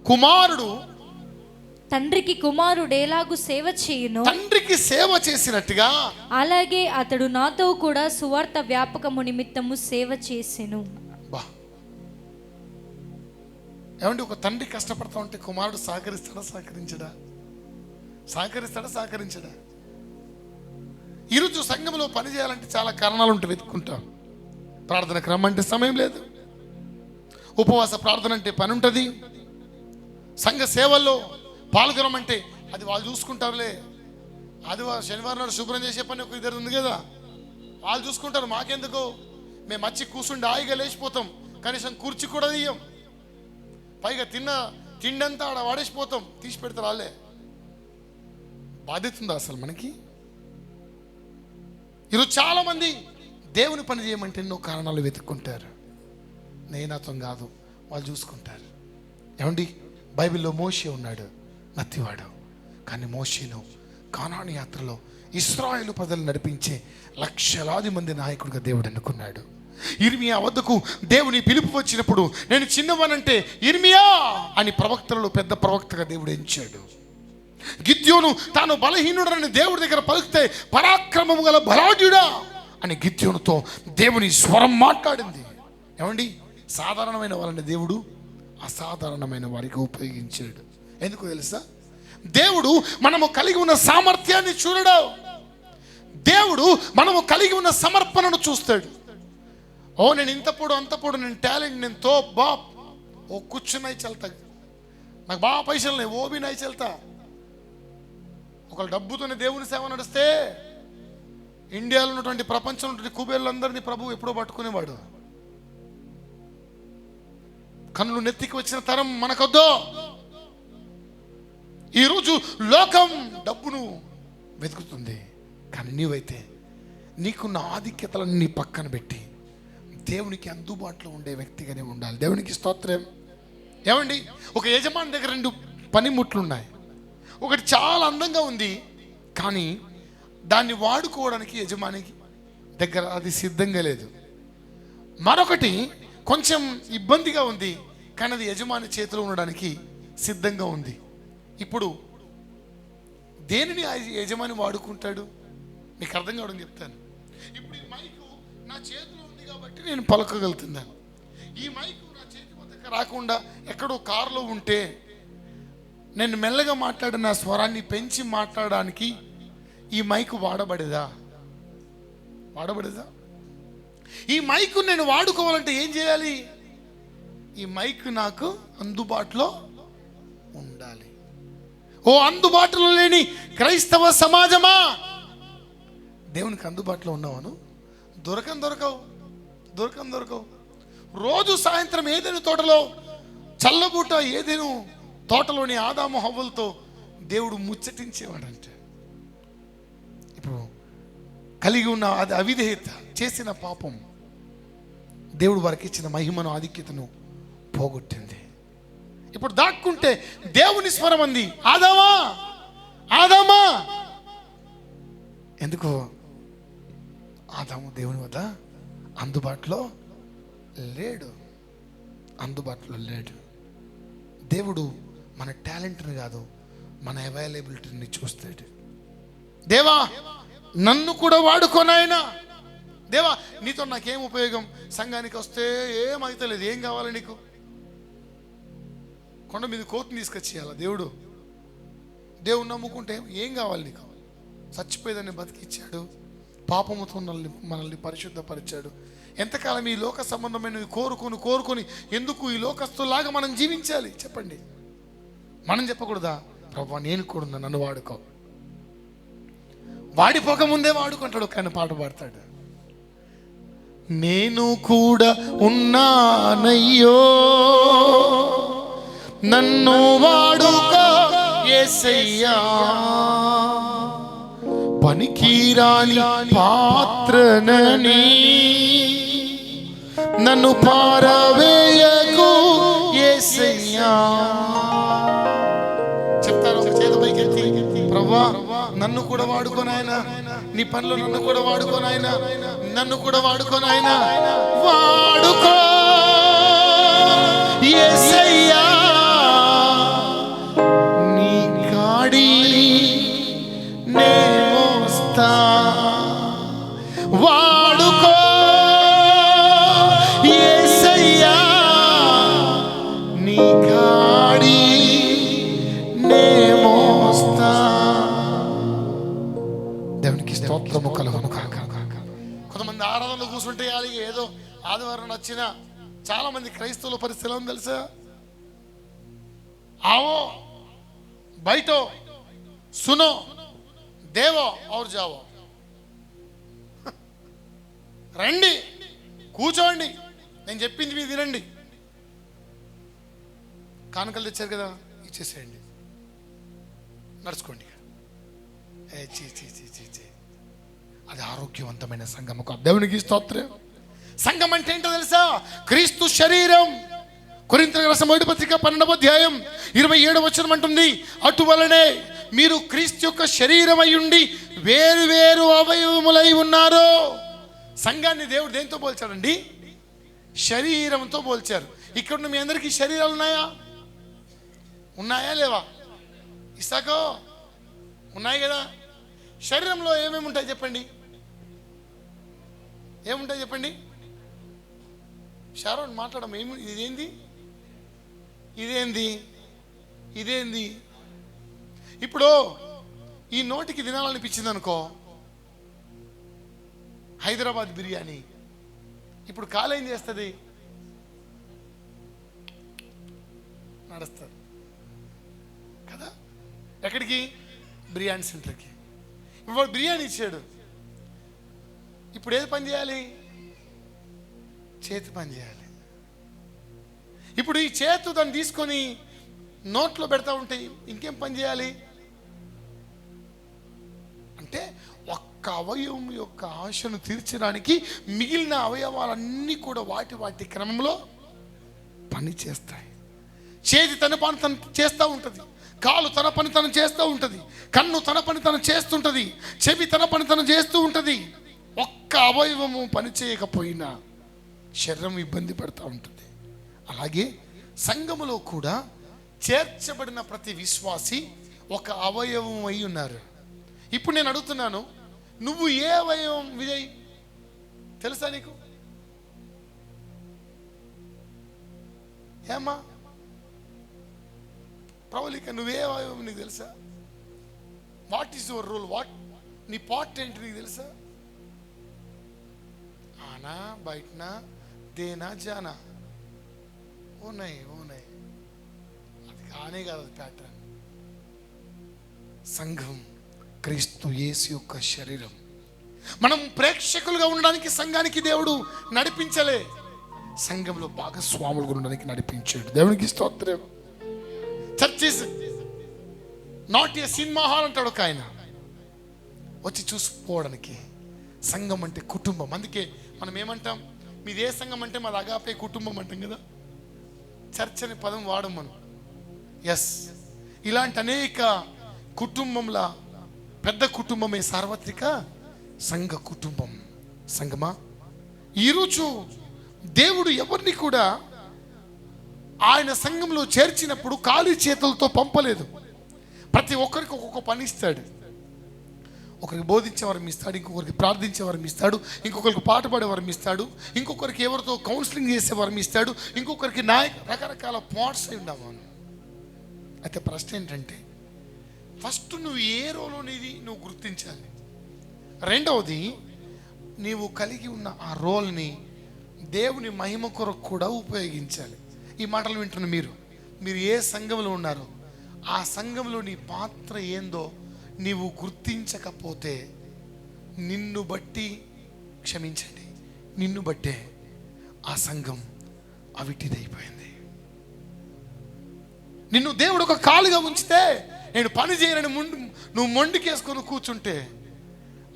కుమారుడు తండ్రికి కుమారుడేలాగు సేవ చేయునో, తండ్రికి సేవ చేసినట్టుగా అలాగే అతడు నాతో కూడా సువార్త వ్యాపకము నిమిత్తము సేవ చేసెను. ఏమంటే ఒక తండ్రి కష్టపడతా ఉంటే కుమారుడు సహకరిస్తాడా? సహకరించడా? ఈరోజు సంఘంలో పని చేయాలంటే చాలా కారణాలు ఉంటాయి, వెతుక్కుంటాం. ప్రార్థనకు రమ్మంటే సమయం లేదు, ఉపవాస ప్రార్థన అంటే పని ఉంటుంది, సంఘ సేవల్లో పాల్గొనమంటే అది వాళ్ళు చూసుకుంటారులే, శనివారం నాడు శుభ్రం చేసే పని ఒక ఇద్దరు ఉంది కదా, వాళ్ళు చూసుకుంటారు, మాకెందుకు, మేము వచ్చి కూర్చుండి హాయిగా లేచిపోతాం, కనీసం కుర్చీ కూడా తీయం, పైగా తిండంతా ఆడ వాడేసిపోతాం, తీసి పెడతారు వాళ్ళే. బాధ్యత ఉందా అసలు మనకి? ఈరోజు చాలామంది దేవుని పని చేయమంటే ఎన్నో కారణాలు వెతుక్కుంటారు. నేనతం కాదు, వాళ్ళు చూసుకుంటారు. ఏమండి, బైబిల్లో మోషే ఉన్నాడు, నత్తివాడు. కానీ మోషేను కానాను యాత్రలో ఇశ్రాయేలు ప్రజలు నడిపించే లక్షలాది మంది నాయకుడిగా దేవుడు ఎన్నుకున్నాడు. ఇర్మియా వద్దకు దేవుని పిలుపు వచ్చినప్పుడు నేను చిన్నవానంటే ఇర్మియా అని ప్రవక్తలలో పెద్ద ప్రవక్తగా దేవుడు ఎంచాడు. గిద్యోను తాను బలహీనుడని దేవుడి దగ్గర పలికితే పరాక్రమము గల బలాఢ్యుడా అని గిద్యోనుతో దేవుని స్వరం మాట్లాడింది. ఏమండి, సాధారణమైన వాళ్ళని దేవుడు అసాధారణమైన వారికి ఉపయోగించాడు. ఎందుకు తెలుసా? దేవుడు మనము కలిగి ఉన్న సామర్థ్యాన్ని చూడడు, దేవుడు మనము కలిగి ఉన్న సమర్పణను చూస్తాడు. ఓ నేను ఇంత పొడు అంత పొడు, నేను టాలెంట్, నేను తో బాప్, ఓ కూర్చున్నాయి చల్తా, నాకు బాగా పైసలు లేవు, ఓ బి నాయి చల్తా. ఒకళ్ళు డబ్బుతోనే దేవుని సేవ నడిస్తే ఇండియాలో ఉన్నటువంటి ప్రపంచంలో ఉన్నటువంటి కుబేర్లందరినీ ప్రభు ఎప్పుడో పట్టుకునేవాడు. కన్నులు నెత్తికి వచ్చిన తరం మనకొద్దు. ఈరోజు లోకం డబ్బును వెతుకుతుంది, కానీ నీవైతే నీకున్న ఆధిక్యతలన్నీ పక్కన పెట్టి దేవునికి అందుబాటులో ఉండే వ్యక్తిగానే ఉండాలి. దేవునికి స్తోత్రం. ఏమండి, ఒక యజమాని దగ్గర 2 పనిముట్లు ఉన్నాయి. ఒకటి చాలా అందంగా ఉంది, కానీ దాన్ని వాడుకోవడానికి యజమానికి దగ్గర అది సిద్ధంగా లేదు. మరొకటి కొంచెం ఇబ్బందిగా ఉంది, కానీ అది యజమాని చేతిలో ఉండడానికి సిద్ధంగా ఉంది. ఇప్పుడు దేనిని యజమాని వాడుకుంటాడు మీకు అర్థం కావడం చెప్తాను. ఇప్పుడు ఈ మైకు నా చేతిలో ఉంది కాబట్టి నేను పలకగలుగుతున్నాను. ఈ మైకు నా చేతి వద్దకు రాకుండా ఎక్కడో కారులో ఉంటే నేను మెల్లగా మాట్లాడిన స్వరాన్ని పెంచి మాట్లాడడానికి ఈ మైకు వాడబడేదా? ఈ మైకు నేను వాడుకోవాలంటే ఏం చేయాలి? ఈ మైక్ నాకు అందుబాటులో ఉండాలి. ఓ అందుబాటులో లేని క్రైస్తవ సమాజమా, దేవునికి అందుబాటులో ఉన్నావాను? దొరకవు. రోజు సాయంత్రం ఏదైనా తోటలో చల్లబూట ఏదైనా తోటలోని ఆదాము హవ్వలతో దేవుడు ముచ్చటించేవాడంటే, ఇప్పుడు కలిగి ఉన్న అది అవిధేయత చేసిన పాపం దేవుడు వారికి ఇచ్చిన మహిమను ఆధిక్యతను పోగొట్టింది. ఇప్పుడు దాక్కుంటే దేవుని స్వరం అంది, ఆదామా. ఎందుకు? ఆదాము దేవుని వద్ద అందుబాటులో లేడు. దేవుడు మన టాలెంట్ని కాదు, మన అవైలబిలిటీని చూస్తాడు. దేవా నన్ను కూడా వాడుకోనాయనా. దేవా నీతో నాకేం ఉపయోగం? సంఘానికి వస్తే ఏమైతలేదు. ఏం కావాలి నీకు? కొండ మీద కోతిని తీసుకొచ్చేయాలా దేవుడు? దేవుడు నమ్ముకుంటే ఏం కావాలి నీకు? చచ్చిపోయేదాన్ని బతికిచ్చాడు, పాపముతో మనల్ని పరిశుద్ధపరిచాడు. ఎంతకాలం ఈ లోక సంబంధమైనవి కోరుకొని ఎందుకు ఈ లోకస్తులాగా మనం జీవించాలి చెప్పండి? మనం చెప్పకూడదా, ప్రభువా నేను కూడా నన్ను వాడుకో? వాడిపోకముందే వాడుకుంటాడు. కానీ పాట పాడతాడు, నేను కూడా ఉన్నానయ్యో నన్ను వాడుకో యేసయ్యా, పనికిరాని పాత్రనని నన్ను పారవేయకు యేసయ్యా. చెప్తారు ఒక చేత పైకెత్తి, ప్రభువా నన్ను కూడా వాడుకోనాయనా, నీ పనులు నన్ను కూడా వాడుకోనాయనా, వాడుకో యేసయ్యా. నీ కాడి నే మోస్తా, వాడుకో యేసయ్యా. నీ కాడి నే మోస్తా. దేవునికి స్తోత్రము కలుగును కాక. కొంతమంది ఆరాధనలు కూర్చుంటే ఏదో ఆదివారం వచ్చిన చాలా మంది క్రైస్తవుల పరిస్థితి ఎలా ఉంది తెలుసా? आओ बैठो सुनो देवो और जाओ. రండి కూర్చోండి, నేను చెప్పింది మీరు వినండి. కానుకలు తెచ్చారు కదా, ఇచ్చేసేయండి, నడుచుకోండి. అది ఆరోగ్యవంతమైన సంఘం. ఒక దేవునికి స్తోత్రం. సంఘం అంటే ఏంటో తెలుసా? క్రీస్తు శరీరం. కొరింథీయులకు రాసిన మొదటి పత్రిక 12వ అధ్యాయం 27వ వచనం అంటుంది, అటువలనే మీరు క్రీస్తు యొక్క శరీరం అయి ఉండి వేరు వేరు అవయవములై ఉన్నారు. సంఘాన్ని దేవుడు దేంతో పోల్చాడండి? శరీరంతో పోల్చారు. ఇక్కడ మీ అందరికీ శరీరాలు ఉన్నాయా లేవా? ఇసాకో ఉన్నాయి కదా. శరీరంలో ఏమేమి ఉంటాయి చెప్పండి? ఏముంటాయి చెప్పండి? షారోన్ మాట్లాడడం ఇదేంది? ఇప్పుడు ఈ నోటికి తినాలనిపించింది అనుకో, హైదరాబాద్ బిర్యానీ. ఇప్పుడు కాలు ఏం చేస్తుంది? నడుస్తుంది కదా. ఎక్కడికి? బిర్యానీ సెంటర్కి. ఇప్పుడు బిర్యానీ ఇచ్చాడు, ఇప్పుడు ఏది పని చేయాలి? చేతి పని చేయాలి. ఇప్పుడు ఈ చేతు దాన్ని తీసుకొని నోట్లో పెడతా ఉంటే ఇంకేం పని చేయాలి? అంటే ఒక్క అవయవం యొక్క ఆశను తీర్చడానికి మిగిలిన అవయవాలన్నీ కూడా వాటి క్రమంలో పని చేస్తాయి. చేతి తన పని తను చేస్తూ ఉంటుంది, కాలు తన పని తను చేస్తూ ఉంటుంది, కన్ను తన పని తను చేస్తుంటుంది, చెవి తన పని తను చేస్తూ ఉంటుంది. ఒక్క అవయవము పని చేయకపోయినా శరీరం ఇబ్బంది పడుతూ ఉంటుంది. అలాగే సంఘములో కూడా చేర్చబడిన ప్రతి విశ్వాసి ఒక అవయవం అయి ఉన్నారు. ఇప్పుడు నేను అడుగుతున్నాను, నువ్వు ఏ అవయవం విజయ్ తెలుసా నీకు? ఏమా ప్రవళిక, నువ్వే అవయవం నీకు తెలుసా? What is your role? నీ పార్ట్ ఏంటి నీకు తెలుసా? ఆనా, బయటనా, దేనా, జానా, ఓనాయి అది కానే కాదు, అది ప్యాటర్న్. సంఘం క్రీస్తు యేసు యొక్క శరీరం. మనం ప్రేక్షకులుగా ఉండడానికి సంఘానికి దేవుడు నడిపించలే, సంఘంలో భాగస్వాములుగా ఉండడానికి నడిపించాడు. దేవునికి స్తోత్రం. Church is not a cinema hall అంటాడు ఒక ఆయన, వచ్చి చూసిపోవడానికి. సంఘం అంటే కుటుంబం. అందుకే మనం ఏమంటాం, మీది ఏ సంఘం అంటే మాది అగాపే కుటుంబం అంటాం కదా. చర్చ్ అనే పదం వాడం మనం. ఎస్, ఇలాంటి అనేక కుటుంబంలా పెద్ద కుటుంబమే సార్వత్రిక సంఘ కుటుంబం. సంఘమా, ఈరోజు దేవుడు ఎవరిని కూడా ఆయన సంఘంలో చేర్చినప్పుడు ఖాళీ చేతులతో పంపలేదు. ప్రతి ఒక్కరికి ఒక్కొక్క పని ఇస్తాడు. ఒకరికి బోధించే వరం ఇస్తాడు, ఇంకొకరికి ప్రార్థించే వరం ఇస్తాడు, ఇంకొకరికి పాట పాడే వరం ఇస్తాడు, ఇంకొకరికి ఎవరితో కౌన్సిలింగ్ చేసే వరం ఇస్తాడు, ఇంకొకరికి రకరకాల పార్ట్స్ అయి ఉండవు. అయితే ప్రశ్న ఏంటంటే, ఫస్ట్ నువ్వు ఏ రోల్ అనేది నువ్వు గుర్తించాలి. రెండవది, నీవు కలిగి ఉన్న ఆ రోల్ని దేవుని మహిమ కొరకు కూడా ఉపయోగించాలి. ఈ మాటలు వింటున్న మీరు ఏ సంఘంలో ఉన్నారో ఆ సంఘంలో నీ పాత్ర ఏందో నీవు గుర్తించకపోతే, నిన్ను బట్టి, క్షమించండి, నిన్ను బట్టే ఆ సంఘం అవిటిదైపోయింది. నిన్ను దేవుడు ఒక కాలుగా ఉంచితే, నేను పని చేయనని నువ్వు మొండికేసుకొని కూర్చుంటే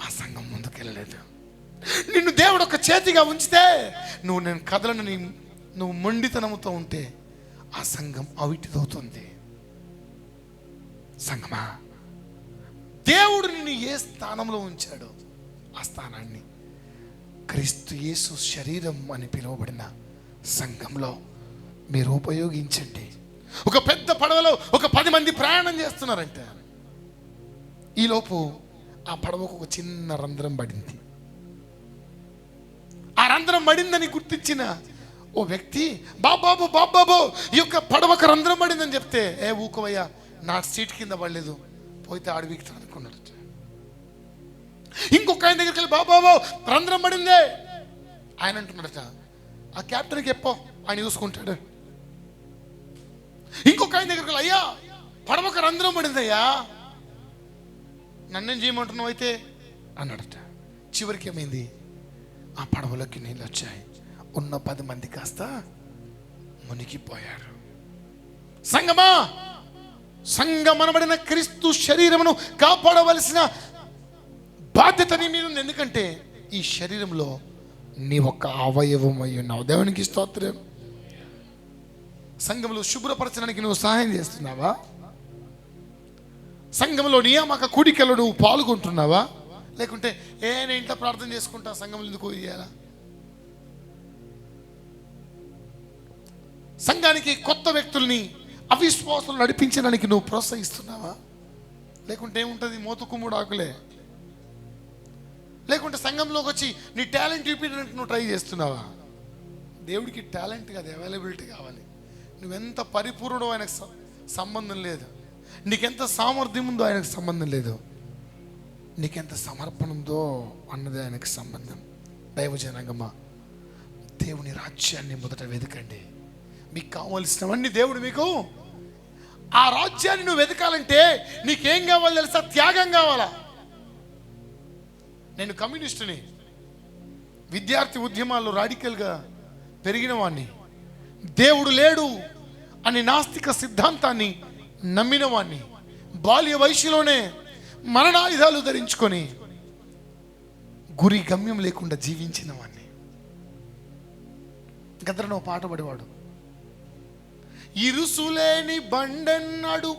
ఆ సంఘం ముందుకెళ్ళలేదు. నిన్ను దేవుడు ఒక చేతిగా ఉంచితే, నేను కదలని నువ్వు మొండితనంతో ఉంటే ఆ సంఘం అవిటిదవుతుంది. సంఘమా, దేవుడు నిన్ను ఏ స్థానంలో ఉంచాడో ఆ స్థానాన్ని క్రీస్తు యేసు శరీరం అని పిలువబడిన సంఘంలో మీరు ఉపయోగించండి. ఒక పెద్ద పడవలో ఒక 10 మంది ప్రయాణం చేస్తున్నారంటే, ఈలోపు ఆ పడవకు ఒక చిన్న రంధ్రం పడింది. ఆ రంధ్రం పడిందని గుర్తించిన ఓ వ్యక్తి, బాబాబు ఈ యొక్క పడవకు రంధ్రం పడిందని చెప్తే, ఏ ఊకవయ్యా, నా సీట్ కింద పడలేదు, పోతే అడవికి అనుకున్నాడు. ఇంకొక ఆయన దగ్గరికి వెళ్ళి, బాబాబు రంధ్రం పడిందే. ఆయన అంటున్నాడట, ఆ క్యాప్టెన్కి చెప్పో, ఆయన చూసుకుంటాడు. ఇంకొక ఆయన దగ్గరికి వెళ్ళి, అయ్యా పడవకు రంధ్రం పడిందయ్యా, నన్నేం చేయమంటున్నావు అయితే అన్నాడట. చివరికి ఏమైంది, ఆ పడవలోకి నీళ్ళు వచ్చాయి. ఉన్న 10 మంది కాస్త మునిగిపోయారు. సంగమా, సంగమనబడిన క్రీస్తు శరీరమును కాపాడవలసిన బాధ్యత నీ మీద ఉంది. ఎందుకంటే ఈ శరీరంలో నీ ఒక అవయవం అయి ఉన్నావు. దేవునికి స్తోత్రం. సంఘంలో శుభ్రపరచడానికి నువ్వు సహాయం చేస్తున్నావా? సంఘంలో నియామక కూడికలో నువ్వు పాల్గొంటున్నావా? లేకుంటే నేను ఇంట్లో ప్రార్థన చేసుకుంటా, సంఘంలో ఎందుకు చేయాలా? సంఘానికి కొత్త వ్యక్తుల్ని, అవిశ్వాసులు నడిపించడానికి నువ్వు ప్రోత్సహిస్తున్నావా? లేకుంటే ఏముంటుంది, మోతుకుమ్ముడు ఆకులే. లేకుంటే సంఘంలోకి వచ్చి నీ టాలెంట్ చూపించడానికి నువ్వు ట్రై చేస్తున్నావా? దేవుడికి టాలెంట్ కాదు, అవైలబిలిటీ కావాలి. నువ్వెంత పరిపూర్ణుడో ఆయనకు సంబంధం లేదు. నీకెంత సామర్థ్యం ఉందో ఆయనకు సంబంధం లేదు. నీకెంత సమర్పణ ఉందో అన్నది ఆయనకు సంబంధం. దైవజనాంగమా, దేవుని రాజ్యాన్ని మొదట వెతకండి. మీకు కావలసినవన్నీ దేవుడు మీకు, ఆ రాజ్యాన్ని నువ్వు వెతకాలంటే నీకేం కావాలి తెలుసా? త్యాగం కావాలా? నేను కమ్యూనిస్టుని, విద్యార్థి ఉద్యమాల్లో రాడికల్గా పెరిగిన వాడిని, దేవుడు లేడు అని నాస్తిక సిద్ధాంతాన్ని నమ్మిన వాడిని, బాల్య వయసులోనే మరణాయుధాలు ధరించుకొని గురి గమ్యం లేకుండా జీవించిన వాడిని. గద్రనో పాట పడేవాడు, ఇరుసులేని బండెన్నడు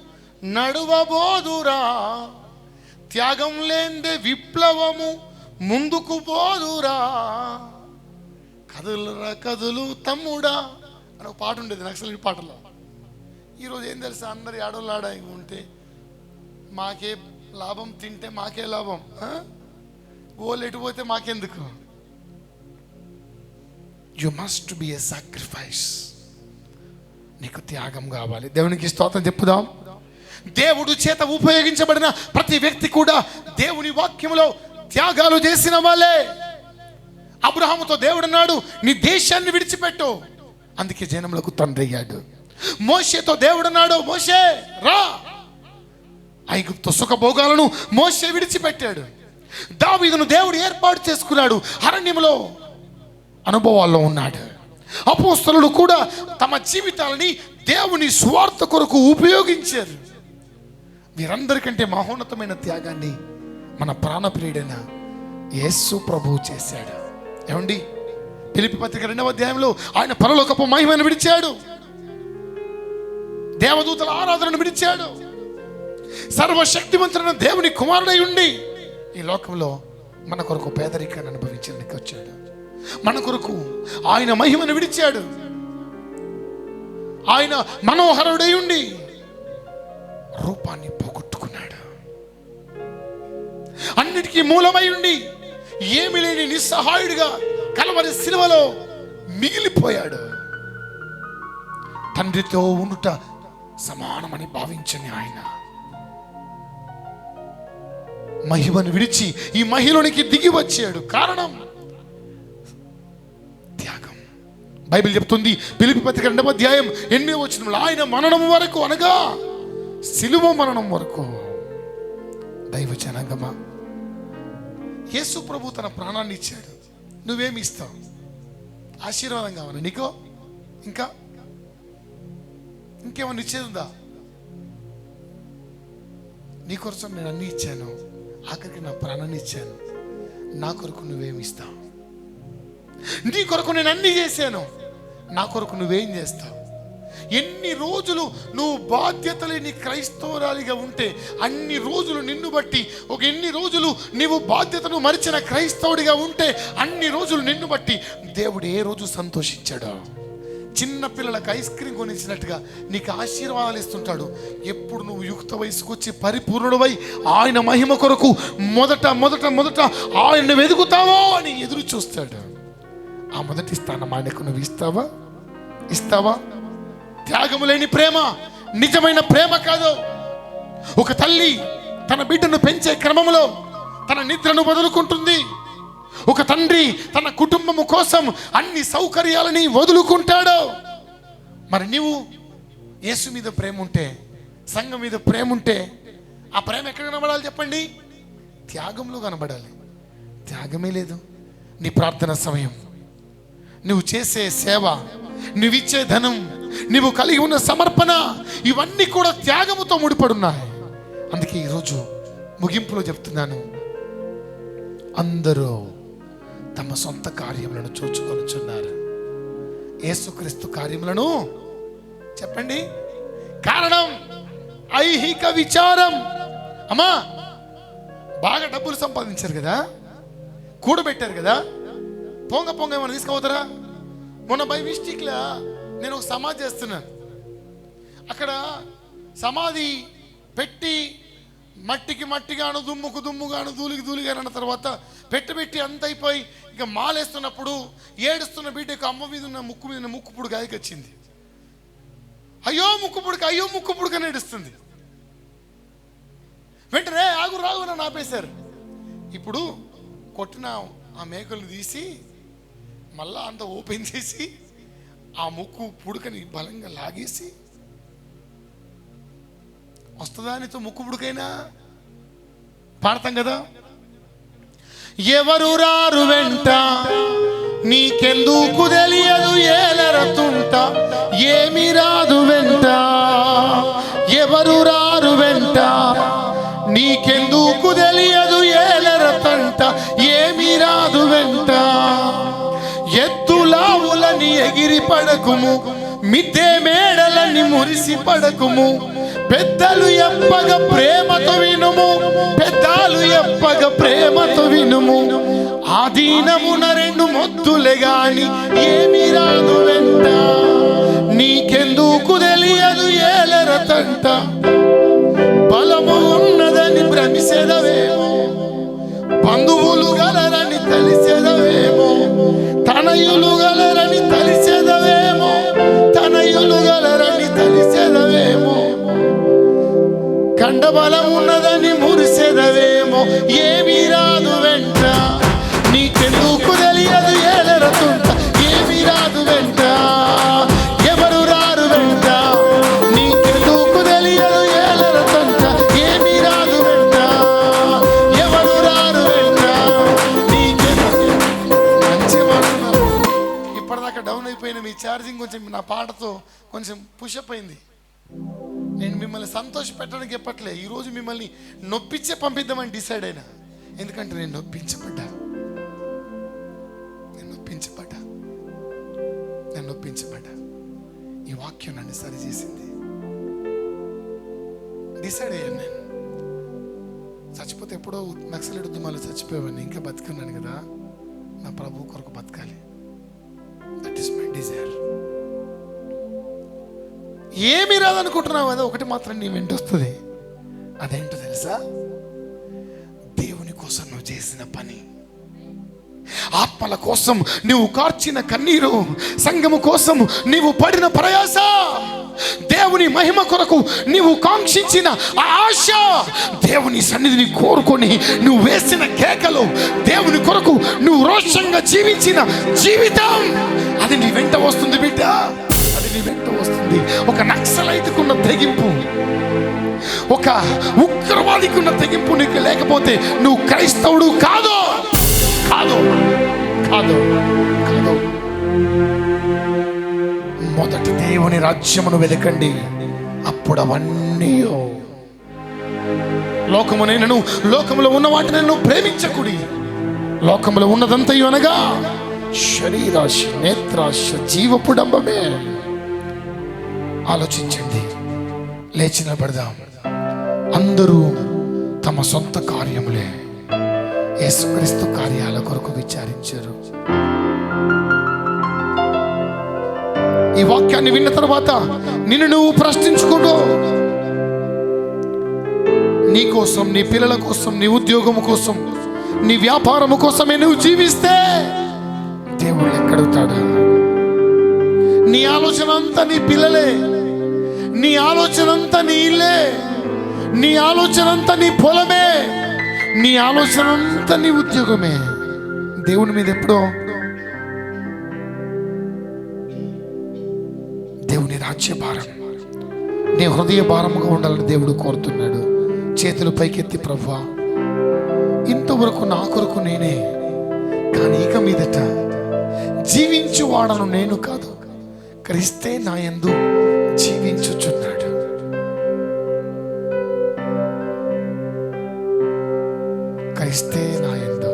నడువబోదురా, త్యాగం లేందే విప్లవము ముందుకు పోదురా, కదులురా కదులు తమ్ముడా అని ఒక పాట ఉండేది నక్సలైట్ పాటలో. ఈరోజు ఏం తెలుసా, అందరు ఆడోళ్ళాడ ఉంటే మాకే లాభం, తింటే మాకే లాభం, ఓళ్ళు ఎటుపోతే మాకెందుకు. You must be a sacrifice. నీకు త్యాగం కావాలి. దేవునికి స్తోత్రం చెప్పుదాం. దేవుడు చేత ఉపయోగించబడిన ప్రతి వ్యక్తి కూడా దేవుని వాక్యములో త్యాగాలు చేసిన వాళ్ళే. అబ్రహాముతో దేవుడు అన్నాడు, నీ దేశాన్ని విడిచిపెట్టు, అందుకే జనములకు తండ్రి అయ్యాడు. మోషేతో దేవుడు అన్నాడు, మోషే రా, ఐగుప్తు సుఖభోగాలను మోషే విడిచిపెట్టాడు. దావీదును దేవుడు ఏర్పాటు చేసుకున్నాడు, అరణ్యములో అనుభవాల్లో ఉన్నాడు. అపోస్తలులు కూడా తమ జీవితాలని దేవుని స్వార్థ కొరకు ఉపయోగించారు. వీరందరికంటే మహోన్నతమైన త్యాగాన్ని మన ప్రాణప్రియుడైన యేసు ప్రభువు చేశాడు. ఏమండి, ఫిలిప్పీ పత్రిక 2వ అధ్యాయంలో ఆయన పరలోకపు మహిమను విడిచాడు, దేవదూతల ఆరాధనను విడిచాడు. సర్వశక్తివంతుడైన దేవుని కుమారుడై ఉండి ఈ లోకంలో మన కొరకు పేదరికాన్ని అనుభవించడానికి వచ్చాడు. మన కొరకు ఆయన మహిమను విడిచాడు. ఆయన మనోహరుడై ఉండి రూపాన్ని పోగొట్టుకున్నాడు. అన్నిటికీ మూలమై ఉండి ఏమి లేని నిస్సహాయుడిగా కలవరి సిలువలో మిగిలిపోయాడు. తండ్రితో ఉండుట సమానమని భావించని ఆయన మహిమను విడిచి ఈ మహిళనికి దిగి వచ్చాడు. కారణం త్యాగం. బైబిల్ చెప్తుంది, ఫిలిప్పీ పత్రిక 2వ అధ్యాయం 8వ వచనంలో ఆయన మరణం వరకు, అనగా సిలువ మరణం వరకు. దైవ జనాంగమా, యేసు ప్రభు తన ప్రాణాన్ని ఇచ్చాడు. నువ్వేమి ఇస్తావు? ఆశీర్వాదం కావాలి నీకో? ఇంకా ఇంకేమన్నా ఇచ్చేదిందా? నీ కోసం నేను అన్ని ఇచ్చాను, ఆఖరికి నా ప్రాణాన్ని ఇచ్చాను. నా కొరకు నువ్వేమి ఇస్తావు? నీ కొరకు నేను అన్ని చేశాను, నా కొరకు నువ్వేం చేస్తావు? ఎన్ని రోజులు నువ్వు బాధ్యత లేని క్రైస్తవురాలిగా ఉంటే అన్ని రోజులు నిన్ను బట్టి, ఎన్ని రోజులు నీవు బాధ్యతను మరిచిన క్రైస్తవుడిగా ఉంటే అన్ని రోజులు నిన్ను బట్టి దేవుడు ఏ రోజు సంతోషించాడో? చిన్న పిల్లలకు ఐస్ క్రీమ్ కొనిచ్చినట్టుగా నీకు ఆశీర్వాదాలు ఇస్తుంటాడు. ఎప్పుడు నువ్వు యుక్త వయసుకు వచ్చి పరిపూర్ణుడవై ఆయన మహిమ కొరకు మొదట ఆయన్ని వెతుకుతావో అని ఎదురు చూస్తాడు. ఆ మొదటి స్థానం ఆయనకు నువ్వు ఇస్తావా? త్యాగము లేని ప్రేమ నిజమైన ప్రేమ కాదు. ఒక తల్లి తన బిడ్డను పెంచే క్రమంలో తన నిద్రను వదులుకుంటుంది. ఒక తండ్రి తన కుటుంబము కోసం అన్ని సౌకర్యాలని వదులుకుంటాడు. మరి నీవు యేసు మీద ప్రేమ ఉంటే, సంఘం మీద ప్రేమ ఉంటే, ఆ ప్రేమ ఎక్కడ కనబడాలి చెప్పండి? త్యాగంలో కనబడాలి. త్యాగమే లేదు. నీ ప్రార్థన సమయం, నువ్వు చేసే సేవ, నువ్విచ్చే ధనం, నువ్వు కలిగి ఉన్న సమర్పణ, ఇవన్నీ కూడా త్యాగముతో ముడిపడున్నాయి. అందుకే ఈరోజు ముగింపులో చెప్తున్నాను, అందరూ తమ సొంత కార్యములను చూచుకొనుచున్నారు, యేసుక్రీస్తు కార్యములను చెప్పండి. కారణం ఐహిక విచారం. అమ్మా, బాగా డబ్బులు సంపాదించారు కదా, కూడబెట్టారు కదా, పొంగ ఏమైనా తీసుకుపోతారా? మొన్న బై మిస్టేక్లా నేను ఒక సమాధి చేస్తున్నాను. అక్కడ సమాధి పెట్టి మట్టికి మట్టిగాను, దుమ్ముకు దుమ్ముగాను, ధూళికి ధూళిగాను అన్న తర్వాత పెట్టి అంత అయిపోయి ఇక మాలేస్తున్నప్పుడు ఏడుస్తున్న బిడ్డకు అమ్మ మీద ఉన్న ముక్కు పుడుకు గాయకి వచ్చింది. అయ్యో ముక్కు పుడుకు అని ఏడుస్తుంది. వెంటనే రాగు నన్ను ఆపేశారు. ఇప్పుడు కొట్టిన ఆ మేకలు తీసి మళ్ళా అంత ఓపెన్ చేసి ఆ ముక్కు పుడుకని బలంగా లాగేసి, వస్తుందా నీతో ముక్కు పుడుకైనా? పాడతాం కదా, ఎవరు రారు వెంట నీకెందుకు తెలియదు ఏలరతుంట, ఏమి రాదు వెంట. ఎవరు రారు వెంట నీకెందుకు తెలియదు ఏలరతంట, ఏమి రాదు వెంట. ఎత్తులావులని ఎగిరి పడకుము, మిద్దె మేడలని మురిసి పడకుము. పెద్దలు ఎప్పగ ప్రేమతో వినుము, పెద్దలు ఎప్పగ ప్రేమతో వినుము. ఆదీనమున 2 మొద్దులే గాని ఏమి రాదు వెంట, నీకెందుకు తెలియదు ఏల ఎలరతంట, బలము ఉన్నదని భ్రమిసేదవేమో, బంధువులు గలరని తెలిసేదవేమో, తనయులు గలరని తెలిసేదవేమో, తనయులు గలరని తెలిసేదవేమో, కండబలం ఉన్నదని మురిసేదవేమో, ఏమీ రాదు వెంట, నీకెందుకు తెలియదు ఏలరతుంట, ఏమీ రాదు వెంట, ఎవరు రారు వెంట, నీకెందుకు తెలియదు ఏలరతుంట, ఏమీ రాదు వెంట, ఎవరు రారు వెంట, నీకెందుకు. మంచి మాట. ఇప్పటిదాకా డౌన్ అయిపోయిన మీ ఛార్జింగ్ కొంచెం నా పాటతో కొంచెం పుషప్ అయింది. నేను మిమ్మల్ని సంతోష పెట్టడానికి చెప్పట్లే, ఈరోజు మిమ్మల్ని నొప్పించే పంపిద్దామని డిసైడ్ అయినా. ఎందుకంటే నేను నొప్పించబడ్డా. ఈ వాక్యం నన్ను సరిచేసింది. డిసైడ్ అయ్యాను నేను. చచ్చిపోతే ఎప్పుడో నక్సలైట్ ఉద్యమాలు చచ్చిపోయేవాడిని, ఇంకా బతికున్నాను కదా, నా ప్రభు కొరకు బతకాలి. That is my Dzire. ఏమి రాదనుకుంటున్నావు కదా, ఒకటి మాత్రం నీ వెంట వస్తుంది. అదేంటో తెలుసా? దేవుని కోసం నువ్వు చేసిన పని, ఆత్మల కోసం నువ్వు కార్చిన కన్నీరు, సంఘము కోసం నీవు పడిన ప్రయాస, దేవుని మహిమ కొరకు నీవు కాంక్షించిన ఆ ఆశ, దేవుని సన్నిధిని కోరుకొని నువ్వు వేసిన కేకలు, దేవుని కొరకు నువ్వు రోషంగా జీవించిన జీవితం, అది నీ వెంట వస్తుంది బిడ్డ. అది నీ వెంట వస్తుంది. ఒక నక్సలైట్కున్న తెగింపు, ఒక ఉగ్రవాదికున్న తెగింపు నీకు లేకపోతే నువ్వు క్రైస్తవుడు కాదు. కాదు కాదు కాదు. మొదటి దేవుని రాజ్యమును వెదకండి, అప్పుడు అవన్నీ. లోకమునైనను లోకములో ఉన్న వాటిని నువ్వు ప్రేమించకుడి. లోకములో ఉన్నదంతయు అనగా శరీరాశ, నేత్రాశ, జీవపు డంబమే. ఆలోచించండి, లేచి నిలబడదాం. అందరూ తమ సొంత కార్యములే యేసుక్రీస్తు కార్యాల కొరకు విచారించారు. ఈ వాక్యాన్ని విన్న తర్వాత నిన్ను నువ్వు ప్రశ్నించుకుంటూ, నీ కోసం, నీ పిల్లల కోసం, నీ ఉద్యోగం కోసం, నీ వ్యాపారము కోసమే నువ్వు జీవిస్తే దేవుడు ఎక్కడుతాడా? నీ ఆలోచన అంతా నీ పిల్లలే, నీ ఆలోచన అంతా నీ ఇల్లే, నీ ఆలోచన అంతా నీ పొలమే, నీ ఆలోచన అంతా నీ ఉద్యోగమే. దేవుని మీద ఎప్పుడో, దేవుని రాజ్య భారం, నీ హృదయ భారముగా ఉండాలని దేవుడు కోరుతున్నాడు. చేతులు పైకెత్తి, ప్రభువా, ఇంతవరకు నా కొరకు నేనే, కానీ ఇక మీదట జీవించువాడను నేను కాదు, క్రీస్తే నా యందు జీవించుచున్నాడు. క్రీస్తే నా యందు.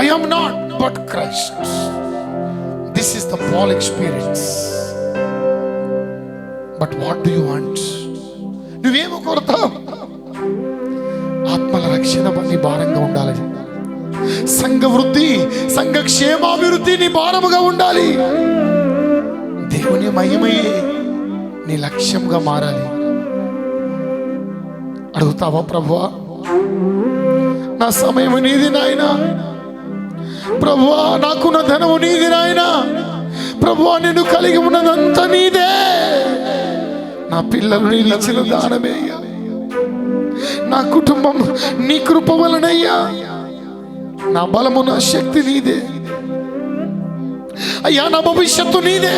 I am not but Christ. This is the Paul experience. But what do you want? నువ్వేమో కోరుతావు? ఆత్మల రక్షణ నీ భారంగా ఉండాలి. సంఘ వృద్ధి, సంఘ క్షేమాభివృద్ధి నీ భారముగా ఉండాలి. దేవుని మహిమయే నీ లక్ష్యంగా మారాలి. అడుగుతావా, ప్రభువా, నా సమయం నీది నాయనా, ప్రభువా, నాకున్న ధనము నీది నాయనా, ప్రభువా, నేను కలిగి ఉన్నదంతా నీదే, నా పిల్లలు నీ ఇచ్చిన దానమే, నా కుటుంబం నీ కృప వలనయ్యా, నా బలము, నా శక్తి నీదే అయ్యా, నా భవిష్యత్తు నీదే,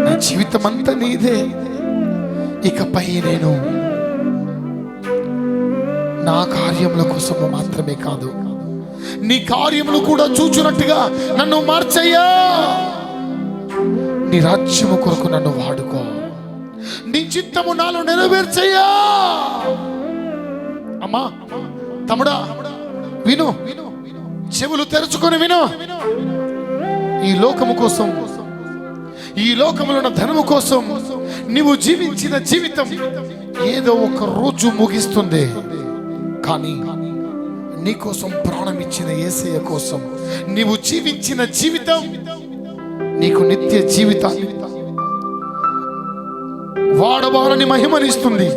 నా జీవితం అంతా నీదే. ఇకపై నేను నా కార్యముల కోసము మాత్రమే కాదు, నీ కార్యములు కూడా చూచున్నట్టుగా నన్ను మార్చయ్యా. నీ రాజ్యము కొరకు నన్ను వాడుకో, నీ చిత్తము నాలో నెరవేర్చయ్యా. అమ్మా, తమ్ముడా, విను, చెవులు తెరుచుకొని విను. ఈ లోకము కోసం, ఈ లోకములో ఉన్న ధనము కోసం నీవు జీవించిన జీవితం ఏదో ఒక రోజు ముగిస్తుంది. కానీ నీ కోసం ప్రాణం ఇచ్చిన యేసయ్య కోసం నీవు జీవించిన జీవితం నీకు నిత్య జీవితాన్ని వాడబారని మహిమనిస్తుంది.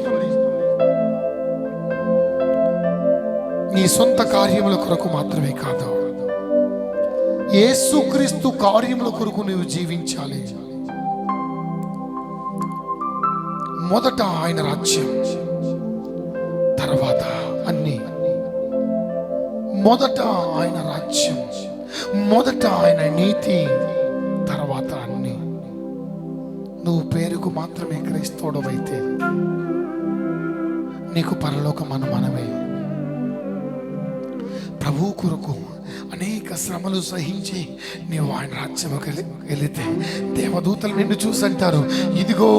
నీ సొంత కార్యముల కొరకు మాత్రమే కాదు, యేసుక్రీస్తు కార్యముల కొరకు నీవు జీవించాలి. మొదట ఆయన రాజ్యం, తర్వాత అన్ని. మొదట ఆయన రాజ్యం, మొదట ఆయన నీతి, తర్వాత అన్ని. నువ్వు పేరుకు మాత్రమే క్రైస్తవుడవైతే నీకు పరలోకం మనమే. ప్రభు కొరకు అనేక శ్రమలు సహించి నీవు ఆయన రాజ్యముకి వెళితే దేవదూతలు నిన్ను చూసి అంటారు, ఇదిగో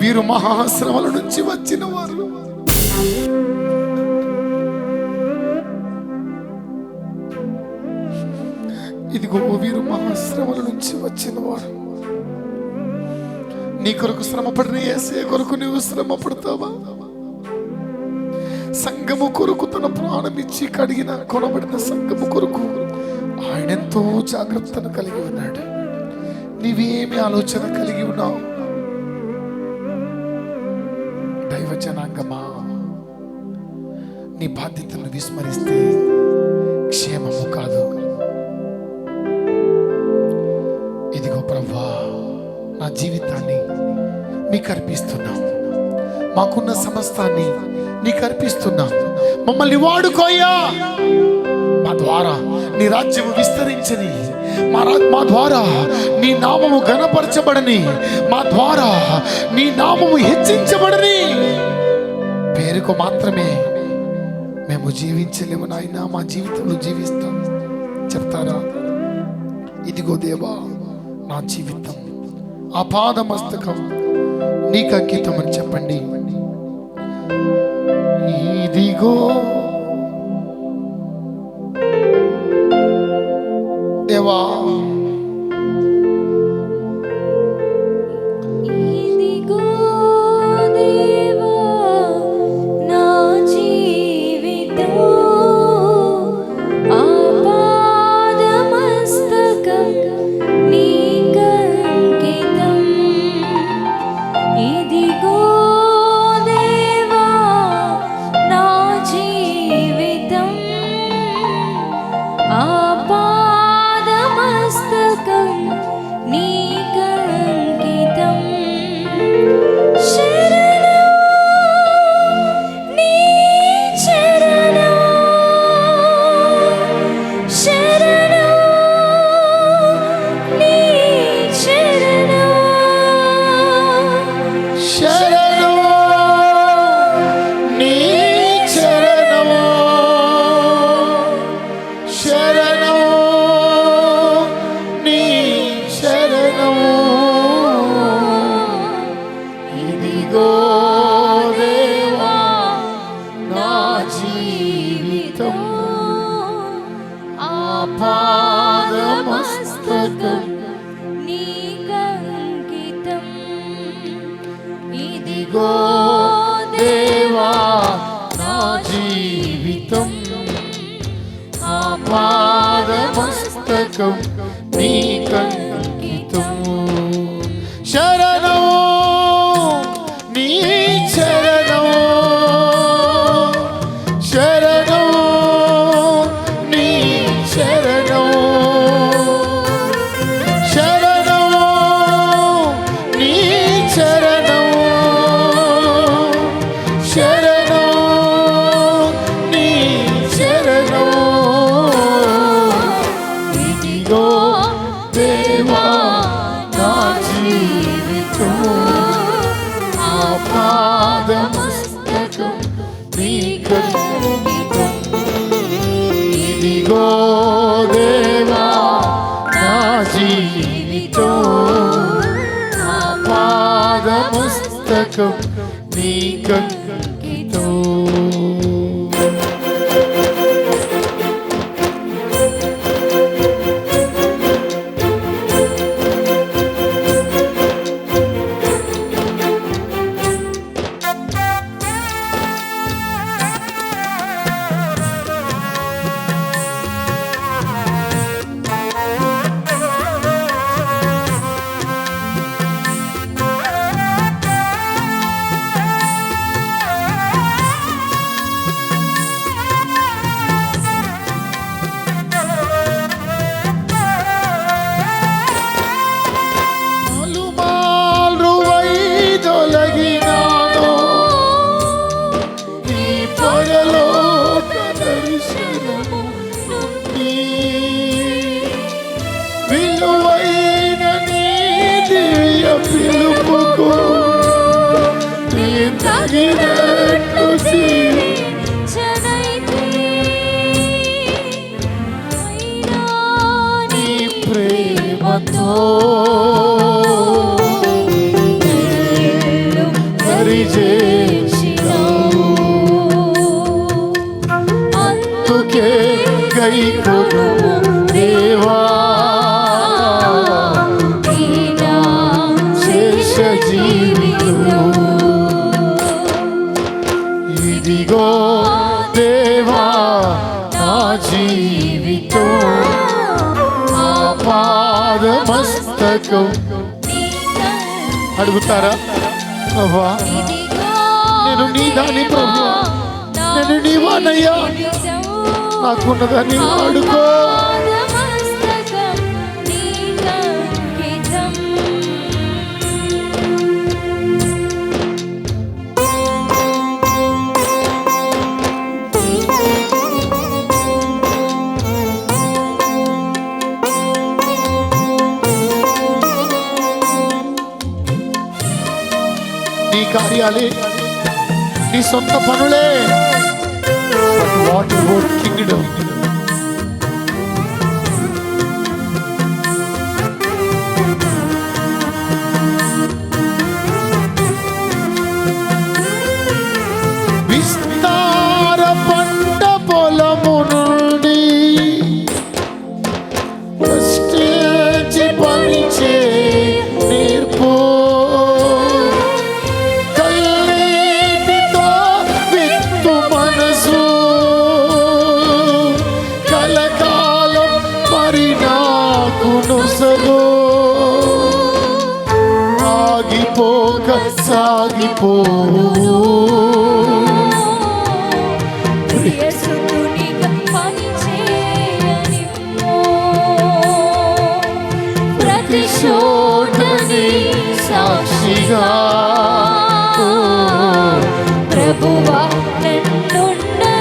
వీరు మహాశ్రమల నుంచి వచ్చిన వారు. ఇదిగో వీరు మహాశ్రమల నుంచి వచ్చిన వారు. నీ కొరకు శ్రమ పడిన యేసయ్య కొరకు నీవు శ్రమ పడతావా? సంఘము కొరకు తన ప్రాణం ఇచ్చి కడిగిన కొనబడిన సంఘము కొరకు ఆయన ఎంతో జాగ్రత్తను కలిగి ఉన్నాడు. నీవేమి ఆలోచన కలిగి ఉన్నావు? దైవ జనాంగమా, నీ బాధ్యతను విస్మరిస్తే క్షేమము కాదు. ఇదిగో ప్రభువా, నా జీవితాన్ని నీకు అర్పిస్తున్నాం, మాకున్న సమస్తాన్ని నీకు అర్పిస్తున్నాం. మమ్మల్ని వాడుకోయ్యా, మా ద్వారా నీ రాజ్యము విస్తరించని, మా ద్వారా నీ నామము ఘనపరచబడని, మా ద్వారా నీ నామము హెచ్చించబడని. పేరుకు మాత్రమే మేము జీవించలేము నాయనా, మా జీవితంలో జీవిస్తాం. చెప్తారా? ఇదిగో దేవా, నా జీవితం ఆపాదమస్తకం నీకు అంకితం అని చెప్పండి. ఇదిగో దేవా, ఇదిగో దేవా, నా జీవితం ఆపాదమస్తకం నీకంకితం. ఇదిగో దేవా, నా జీవితం ఆపాదమస్తకం నీకంకితం. శరణం నీ చరణం, శరణం నీ చరణం, శరణం నీ చరణము, శరణం నీ చరణము. ఇదిగో దేవా, నా జీవితం ఆపాదమస్తకం నీకంకితం. ఇదిగో దేవా, నా జీవితం ఆపాదమస్తకం నీకంకితం. శరణం నీ చరణం, శరణం నీ చరణం, శరణం నీ చరణం, శరణం నీ చరణం. ఇదిగో దేవా, నా జీవితం ఆపాదమస్తకం నీకంకితం. ఇదిగో దేవా, నా జీవితం ఆపాదమస్తకం నీకంకితం. పరలోక దర్శనము నుండి విలువైన నీ దివ్య పిలుపుకు నీ తగినట్లు నీ ప్రేమతో సరిచేసినావు. అందుకే గైకొనుము దేవా శేష జీవితం. ఇదిగో దేవా నా జీవితం ఆపాదమస్తకం. అడుగుతారా? ప్రభువా నేను నీ దాని, ప్రభువా నేను నీ వానయ్యా, నాకున్నదాన్ని వాడుకో. నీ కార్యాలే, నీ సొంత పనులే, వాట్ అబౌట్ కింగ్డమ్? విస్తార పంట పొలము నుండి కష్టించి పనిచే నేర్పు, కన్నీటితో విత్తు మనసు కలకాలం మరి నాకు నొసగు. ఆగిపోక సాగిపోవు ప్రతిశోధని సాక్షిగా ప్రభువా నన్నుండనిమ్మయా.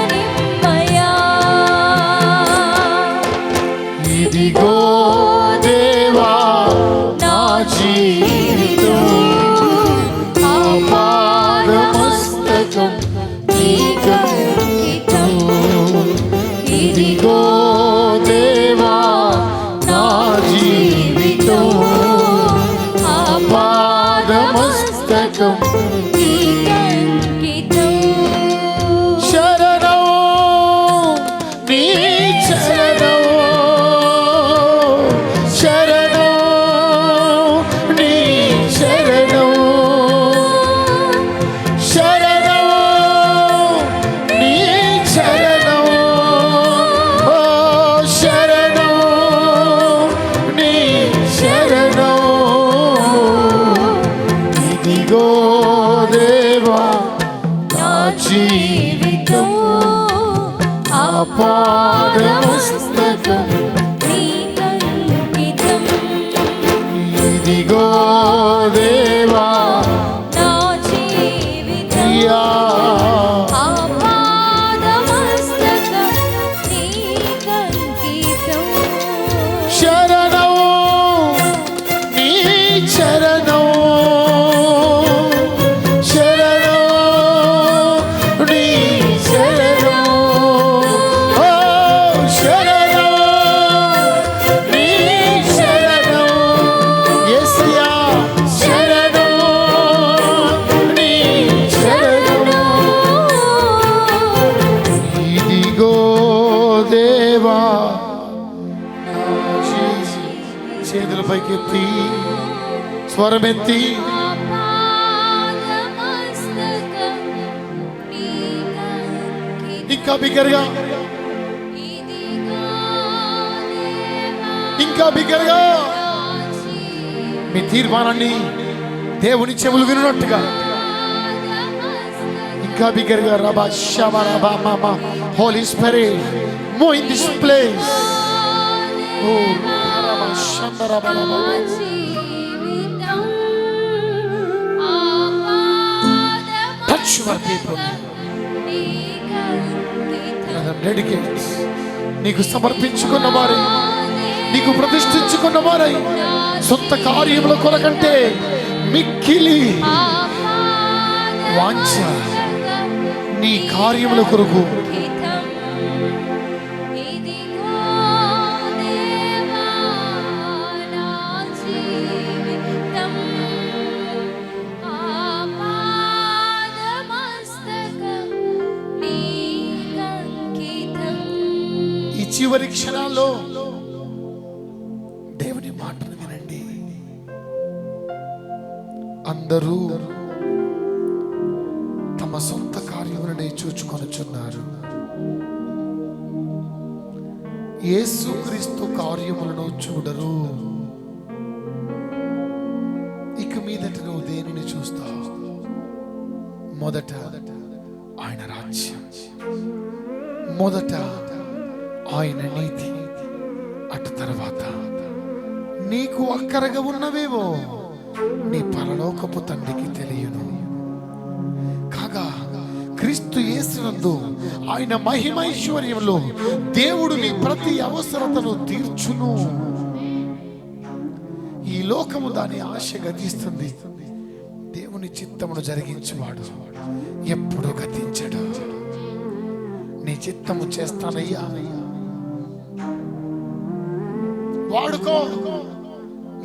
ఇదిగో దేవా నా జీవితం ఆపాదమస్తకం నీకంకితం. ఇదిగో దేవా నా జీవితం ఆపాదమస్తకం నీకంకితం. శరణం నీ చరణం, శరణం నీ శరణం, శరణం నీ చరణం, ఓ శరణం నీ శరణం. ఇదిగో దేవా నా జీవితం ఆపాదమస్తకం నీకంకితం. ఇదిగో దేవా నా జీవితం యా ఆపాదమస్తకం నీకంకితం. శరణం నీ చరణం, శరణం నీ శరణం, ఓ శరణం నీ శరణం, యేసయ్యా శరణం నీ శరణం. ఇదిగో దేవా నా జీవితం. చేతుల పైకెత్తి స్వరమెత్తి ఆపాదమస్తకం నీకంకితం. ఇంకా బిగ్గరగా, ఇదిగో దేవా ఇంకా బిగ్గరగా నా జీవితం మీ తీర్మానాన్ని దేవుని చెవులు వినున్నట్టుగా ఇంకా బిగ్గరగా. రబా షబా రబా మామా holy spirit move in this place. Oh రబా షంబా రబా రబా. Touch your people. డెడికేట్ నీకు సమర్పించుకున్న వారై, నీకు ప్రతిష్ఠించుకున్న వారై, సొంత కార్యముల కొరకంటే మిక్కిలి వాంఛ నీ కార్యముల కొరకు చివరి క్షణాల్లో దేవుని మాటను వినండి. అందరూ తమ సొంత కార్యములనే చూచుకొనుచున్నారు. యేసుక్రీస్తు కార్యములను చూడరు. ఇక మీదట నువ్వు దేనిని చూస్తావు? మొదట ఆయన రాజ్యం, మొదట ఆయన నీతి, అటు తర్వాత నీకు అక్కరగా ఉన్నవేవో నీ పరలోకపు తండ్రికి తెలియను. కాగా క్రీస్తు యేసునందు ఆయన మహిమైశ్వర్యంలో దేవుడు నీ ప్రతి అవసరతను తీర్చును. ఈ లోకము దాని ఆశ గతిస్తుంది, దేవుని చిత్తమును జరిగించువాడు ఎప్పుడు గతించడు. నీ చిత్తము చేస్తానయ్యా, వాడుకో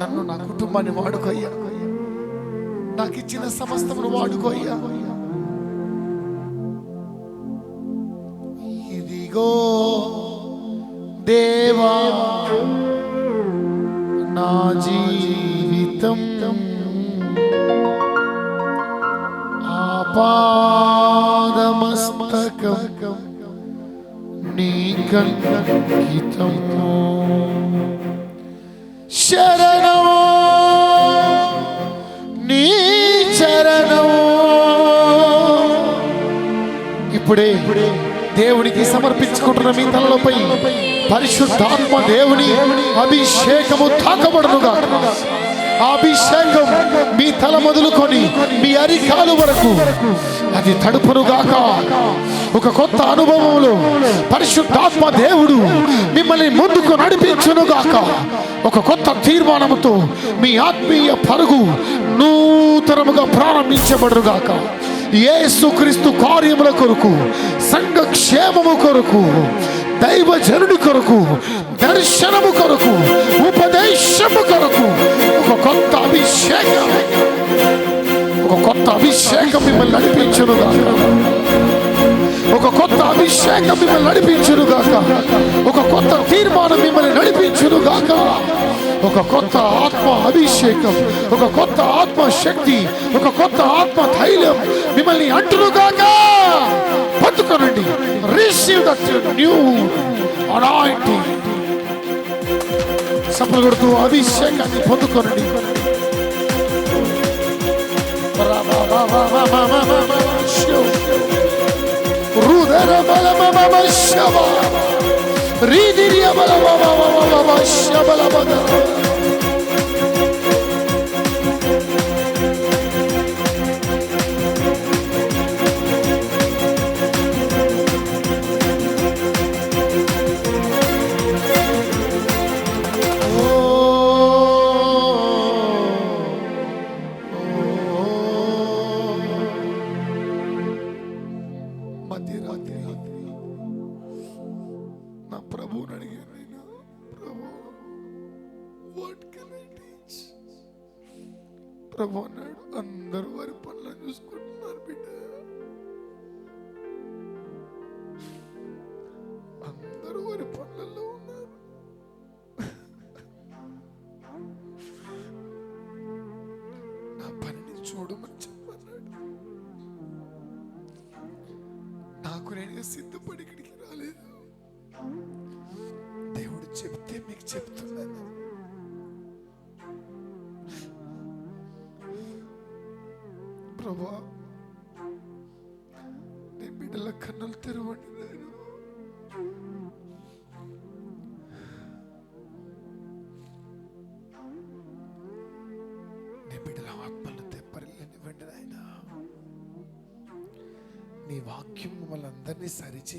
నన్ను, నా కుటుంబాన్ని వాడుకోయ్యా, నాకు ఇచ్చిన సమస్తమును వాడుకోయ్యా. ఇదిగో దేవా నా జీవితం, ఆపాదమస్తకం నీకంకితము. శరణము నీ చరణము. ఇప్పుడే దేవునికి సమర్పించుకుంటున్న మీ తలలపై పరిశుద్ధాత్మ దేవుని అభిషేకము తాకబడునుగా. అభిషేకం మీ తల మొదలుకొని మీ అరికాలు వరకు అది తడుపునుగాక. ఒక కొత్త అనుభవంలో పరిశుద్ధాత్మ దేవుడు మిమ్మల్ని ముందుకు నడిపించునుగాక. ఒక కొత్త తీర్మానముతో మీ ఆత్మీయ పరుగు నూతనముగా ప్రారంభించబడుగాక. యేసుక్రీస్తు కార్యముల కొరకు, సంఘ క్షేమము కొరకు, దైవజనుడి కొరకు, దర్శనము కొరకు, ఉపదేశము కొరకు ఒక కొత్త అభిషేకం, ఒక కొత్త అభిషేకం మిమ్మల్ని నడిపించునుగాక. ఒక కొత్త అభిషేకం మిమ్మల్ని నడిపించునుగాక. ఒక కొత్త తీర్మానం మిమ్మల్ని నడిపించునుగాక. ఒక కొత్త ఆత్మ అభిషేకం, ఒక కొత్త ఆత్మ శక్తి, ఒక కొత్త ఆత్మ ధైర్యం మిమ్మల్ని అంటునుగాక. పొందుకోనండి. Receive that new anointing. చప్పట్లు కొడుతూ అభిషేకాన్ని పొందుకోనండి. రుదర బల బల శవ రీదిరియ బల బల బల శబల బల. ప్రభు అన్నాడు, అందరూ వారి పనులను చూసుకుంటున్నారు బిడ్డ, అందరూ వారి పనులలో ఉన్నారు. నా పనిని చూడమని చెప్పన్నాడు. నాకు నేను సిద్ధపడి ఇక్కడికి రాలేదు. దేవుడు చెప్తే మీకు చెప్తున్నాను. ప్రభా, నీ బిడ్డల కన్నులు తెరవండి. నీ బిడ్డల ఆత్మలను తెప్పరిల్లని వెండి నాయన. నీ వాక్యం మమ్మల్ని అందరినీ సరిచే